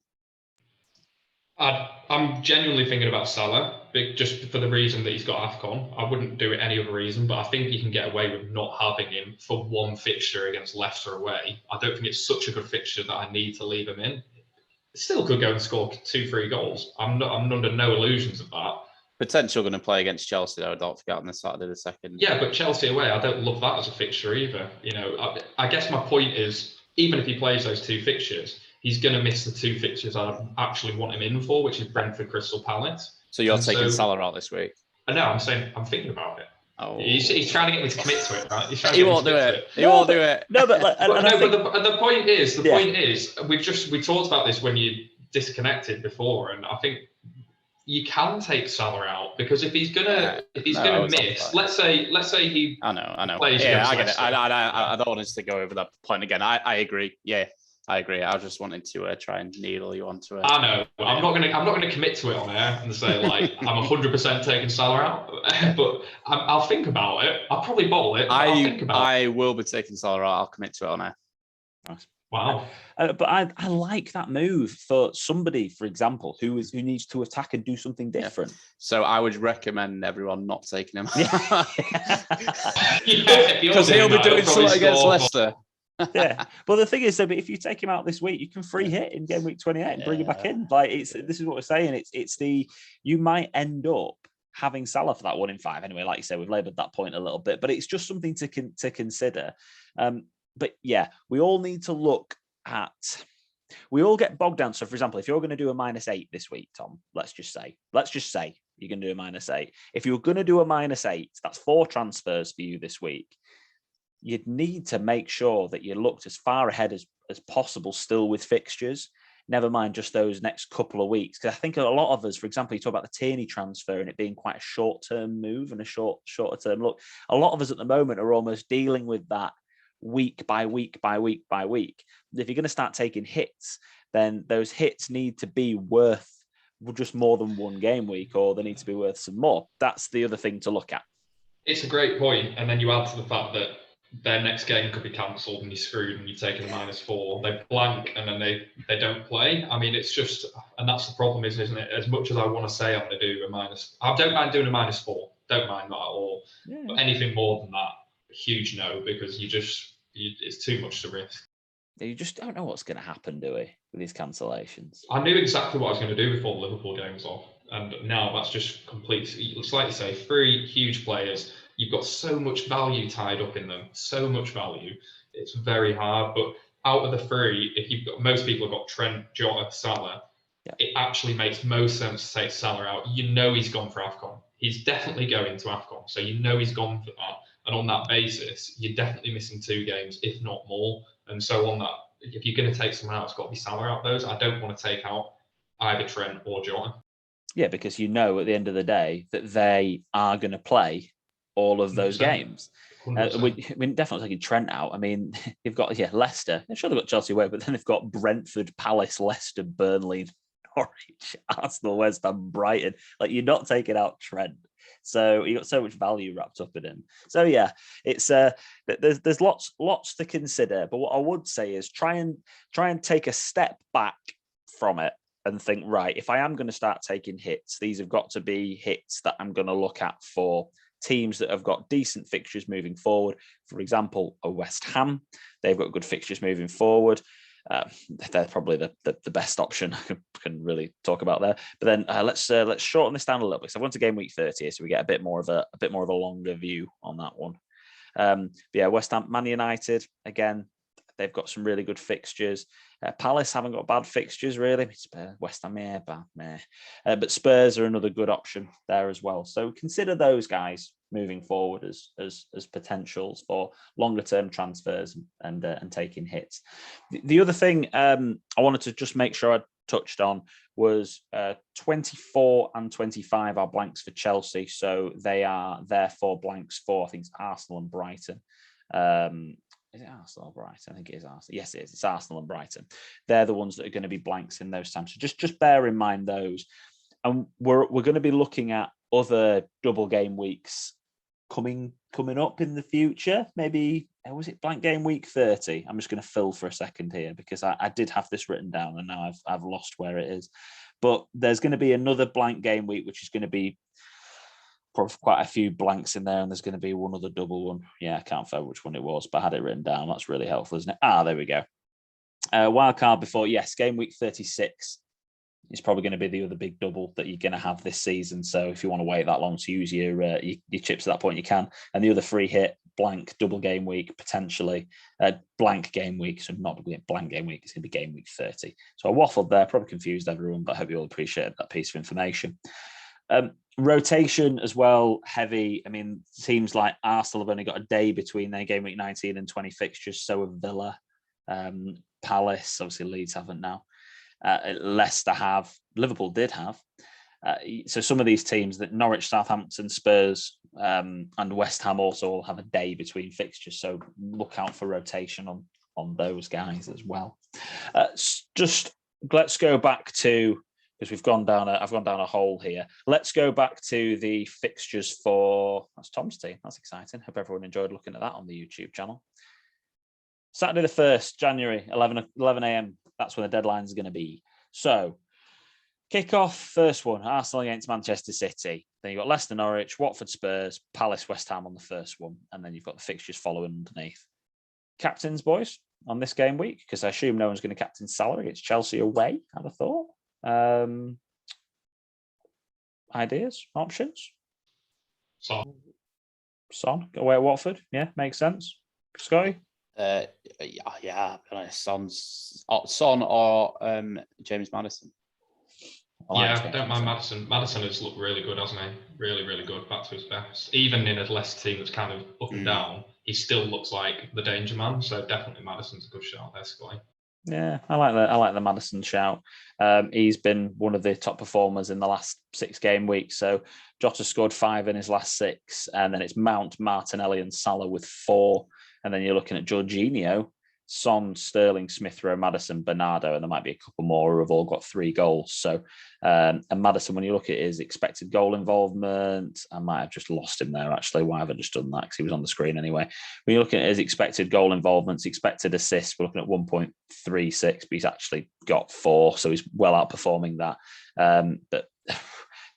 I'm genuinely thinking about Salah, just for the reason that he's got AFCON. I wouldn't do it any other reason, but I think you can get away with not having him for one fixture against Leicester away. I don't think it's such a good fixture that I need to leave him in. Still could go and score 2-3 goals. I'm under no illusions of that. Potential going to play against Chelsea, though. Don't forget on the Saturday the 2nd. Yeah, but Chelsea away, I don't love that as a fixture either. You know, I guess my point is, even if he plays those 2 fixtures, he's going to miss the 2 fixtures I actually want him in for, which is Brentford, Crystal Palace. So you're taking Salah out this week? No, I'm saying I'm thinking about it. Oh. He's trying to get me to commit to it, right? He won't do it. He won't do it. No, but the point is, we talked about this when you disconnected before, and I think you can take Salah out because if he's gonna miss, let's say he. I know. Plays yeah, I get Leicester. it. I don't want us to go over that point again. I agree. Yeah, I agree. I just wanted to try and needle you onto it. I know. I'm not gonna commit to it on air and say like I'm 100% taking Salah out, but I'll think about it. I'll probably bowl it. I'll think about I will be taking Salah out. I'll commit to it on air. Nice. Wow. But I like that move for somebody, for example, who needs to attack and do something different. Yeah. So I would recommend everyone not taking him. Because he'll be doing something against Leicester. Yeah, but the thing is, so if you take him out this week, you can free hit in game week 28 and bring him back in. Like this is what we're saying. You might end up having Salah for that 1 in 5 anyway. Like you say, we've laboured that point a little bit, but it's just something to consider. But yeah, we all need to look at. We all get bogged down. So, for example, if you're going to do a -8 this week, Tom, let's just say you're going to do a -8. If you're going to do a -8, that's 4 transfers for you this week. You'd need to make sure that you looked as far ahead as possible still with fixtures, never mind just those next couple of weeks. Because I think a lot of us, for example, you talk about the Tierney transfer and it being quite a short-term move and a shorter-term look. A lot of us at the moment are almost dealing with that week by week by week by week. If you're going to start taking hits, then those hits need to be worth just more than 1 game week, or they need to be worth some more. That's the other thing to look at. It's a great point, and then you add to the fact that their next game could be cancelled and you're screwed and you've taken a -4. They blank and then they don't play. I mean, it's just, and that's the problem, isn't it? As much as I want to say I'm going to do I don't mind doing a -4. Don't mind that at all. Yeah. But anything more than that, huge no, because it's too much to risk. You just don't know what's going to happen, do we, with these cancellations? I knew exactly what I was going to do before the Liverpool game was off, and now that's just complete. It's like you say, 3 huge players. You've got so much value tied up in them, so much value. It's very hard. But out of the 3, if most people have got Trent, Jota, Salah, It actually makes most sense to take Salah out. You know he's gone for AFCON. He's definitely going to AFCON, so you know he's gone for that. And on that basis, you're definitely missing 2 games, if not more. And so on that, if you're going to take someone out, it's got to be Salah out those. I don't want to take out either Trent or Jota. Yeah, because you know at the end of the day that they are going to play all of those 100%. Games. We're definitely taking Trent out. I mean, you've got Leicester. I'm sure they've got Chelsea away, but then they've got Brentford, Palace, Leicester, Burnley, Norwich, Arsenal, West Ham, Brighton. Like, you're not taking out Trent. So you got so much value wrapped up in him. So yeah, it's there's lots to consider. But what I would say is try and take a step back from it and think, right, if I am going to start taking hits, these have got to be hits that I'm going to look at for teams that have got decent fixtures moving forward. For example, a West Ham, they've got good fixtures moving forward. They're probably the best option I can really talk about there. But then let's shorten this down a little bit. So I went to game week 30, so we get a bit more of a longer view on that one. But yeah, West Ham, Man United again. They've got some really good fixtures. Palace haven't got bad fixtures, really. West Ham, yeah, bad, but Spurs are another good option there as well. So consider those guys moving forward as potentials for longer term transfers and taking hits. The other thing I wanted to just make sure I touched on was 24 and 25 are blanks for Chelsea. So they are therefore blanks for, I think it's Arsenal and Brighton. Is it Arsenal or Brighton? I think it is Arsenal. Yes, it is. It's Arsenal and Brighton. They're the ones that are going to be blanks in those times. So just bear in mind those. And we're going to be looking at other double game weeks coming up in the future. Maybe, was it blank game week 30? I'm just going to fill for a second here because I did have this written down and now I've lost where it is. But there's going to be another blank game week, which is going to be probably quite a few blanks in there, and there's going to be one other double one. Yeah, I can't find which one it was, but I had it written down. That's really helpful, isn't it? There we go. Wild card before, yes, game week 36 is probably going to be the other big double that you're going to have this season. So if you want to wait that long to use your chips at that point, you can. And the other free hit, blank double game week, potentially blank game week. So not blank game week, it's going to be game week 30. So I waffled there, probably confused everyone, but I hope you all appreciate that piece of information. Rotation as well, heavy. I mean, teams like Arsenal have only got a day between their game week 19 and 20 fixtures. So have Villa, Palace, obviously Leeds haven't now. Leicester have, Liverpool did have. So some of these teams, that Norwich, Southampton, Spurs, and West Ham also all have a day between fixtures. So look out for rotation on those guys as well. Just let's go back to, because I've gone down a hole here. Let's go back to the fixtures for, that's Tom's team. That's exciting. Hope everyone enjoyed looking at that on the YouTube channel. Saturday the 1st, January, 11 a.m. That's when the deadline is going to be. So, kick-off, first one, Arsenal against Manchester City. Then you've got Leicester, Norwich, Watford, Spurs, Palace, West Ham on the first one. And then you've got the fixtures following underneath. Captains, boys, on this game week, because I assume no one's going to captain Salah against Chelsea away, I'd have thought. Ideas, options? Son, away at Watford. Yeah, makes sense. Scotty? Yeah, Son or James Maddison. I don't mind Maddison. Maddison has looked really good, hasn't he? Really, really good. Back to his best. Even in a Leicester team that's kind of up and down, he still looks like the danger man. So definitely Maddison's a good shout there, Scotty. Yeah, I like the Maddison shout. He's been one of the top performers in the last 6 game weeks. So Jota scored 5 in his last 6, and then it's Mount, Martinelli, and Salah with 4. And then you're looking at Jorginho, Son, Sterling, Smith Rowe, Maddison, Bernardo, and there might be a couple more who have all got 3 goals. So, and Maddison, when you look at his expected goal involvement, I might have just lost him there, actually. Why have I just done that? Because he was on the screen anyway. When you're looking at his expected goal involvements, expected assists, we're looking at 1.36, but he's actually got 4, so he's well outperforming that. But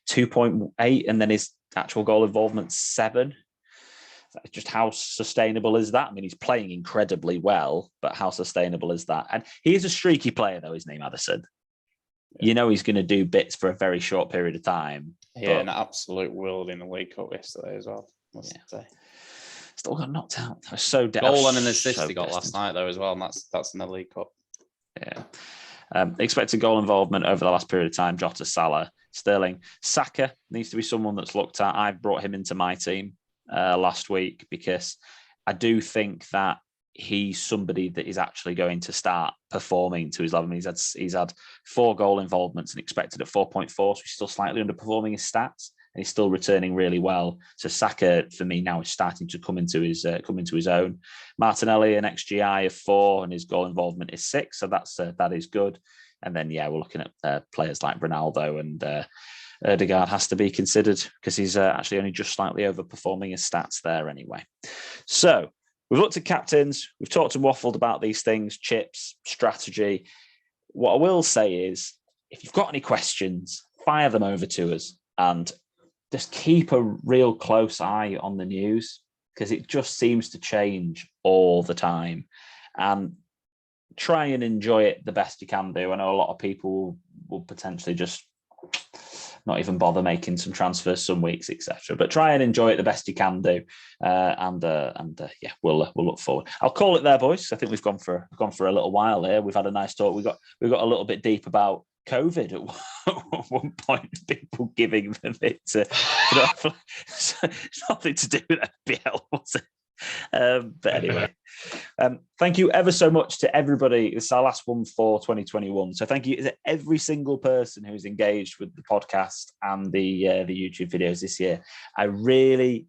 2.8, and then his actual goal involvement 7. Just how sustainable is that? I mean, he's playing incredibly well, but how sustainable is that? And he is a streaky player, though, isn't he, Maddison? Yeah. You know he's going to do bits for a very short period of time. Yeah, an absolute world in the League Cup yesterday as well, must say. Still got knocked out. I was so goal and an assist he got last night, though, as well, and that's in the League Cup. Yeah. Expected goal involvement over the last period of time, Jota, Salah, Sterling. Saka needs to be someone that's looked at. I brought him into my team last week because I do think that he's somebody that is actually going to start performing to his level. I mean, he's had 4 goal involvements and expected at 4.4, so he's still slightly underperforming his stats, and he's still returning really well. So Saka, for me, now is starting to come into his own. Martinelli, an XGI of 4, and his goal involvement is 6, so that is good. And then we're looking at players like Ronaldo and Erdegaard has to be considered because he's actually only just slightly overperforming his stats there anyway. So we've looked at captains. We've talked and waffled about these things, chips, strategy. What I will say is, if you've got any questions, fire them over to us and just keep a real close eye on the news because it just seems to change all the time. And try and enjoy it the best you can do. I know a lot of people will potentially just not even bother making some transfers some weeks, etc. But try and enjoy it the best you can do, yeah, we'll look forward. I'll call it there, boys. I think we've gone for a little while here. We've had a nice talk. We got a little bit deep about COVID at one point. People giving them it to, it's nothing to do with FPL, was it? But anyway, thank you ever so much to everybody. It's our last one for 2021, so thank you to every single person who's engaged with the podcast and the YouTube videos this year. I really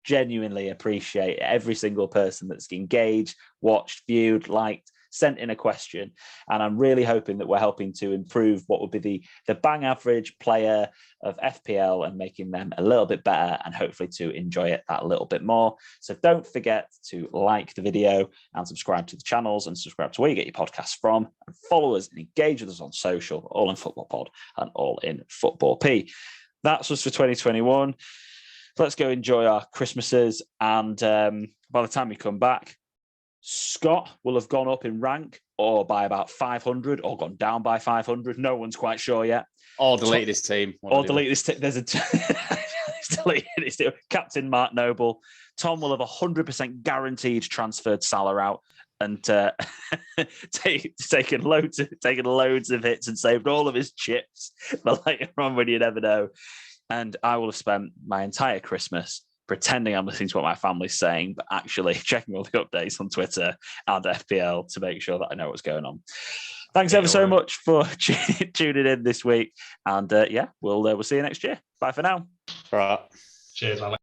genuinely appreciate every single person that's engaged, watched, viewed, liked, sent in a question, and I'm really hoping that we're helping to improve what would be the bang average player of FPL and making them a little bit better and hopefully to enjoy it that little bit more. So don't forget to like the video and subscribe to the channels and subscribe to where you get your podcasts from, and follow us and engage with us on social, All in Football Pod and All in Football P. That's us for 2021. Let's go enjoy our Christmases, and by the time we come back, Scott will have gone up in rank or by about 500 or gone down by 500. No one's quite sure yet. Or delete this team. Or delete this team. There's deleted this team. Captain Mark Noble. Tom will have 100% guaranteed transferred Salah out and taken loads of hits and saved all of his chips for later on when you never know. And I will have spent my entire Christmas pretending I'm listening to what my family's saying, but actually checking all the updates on Twitter and FPL to make sure that I know what's going on. Thanks ever so much for tuning in this week. And yeah, we'll see you next year. Bye for now. All right. Cheers, Alex.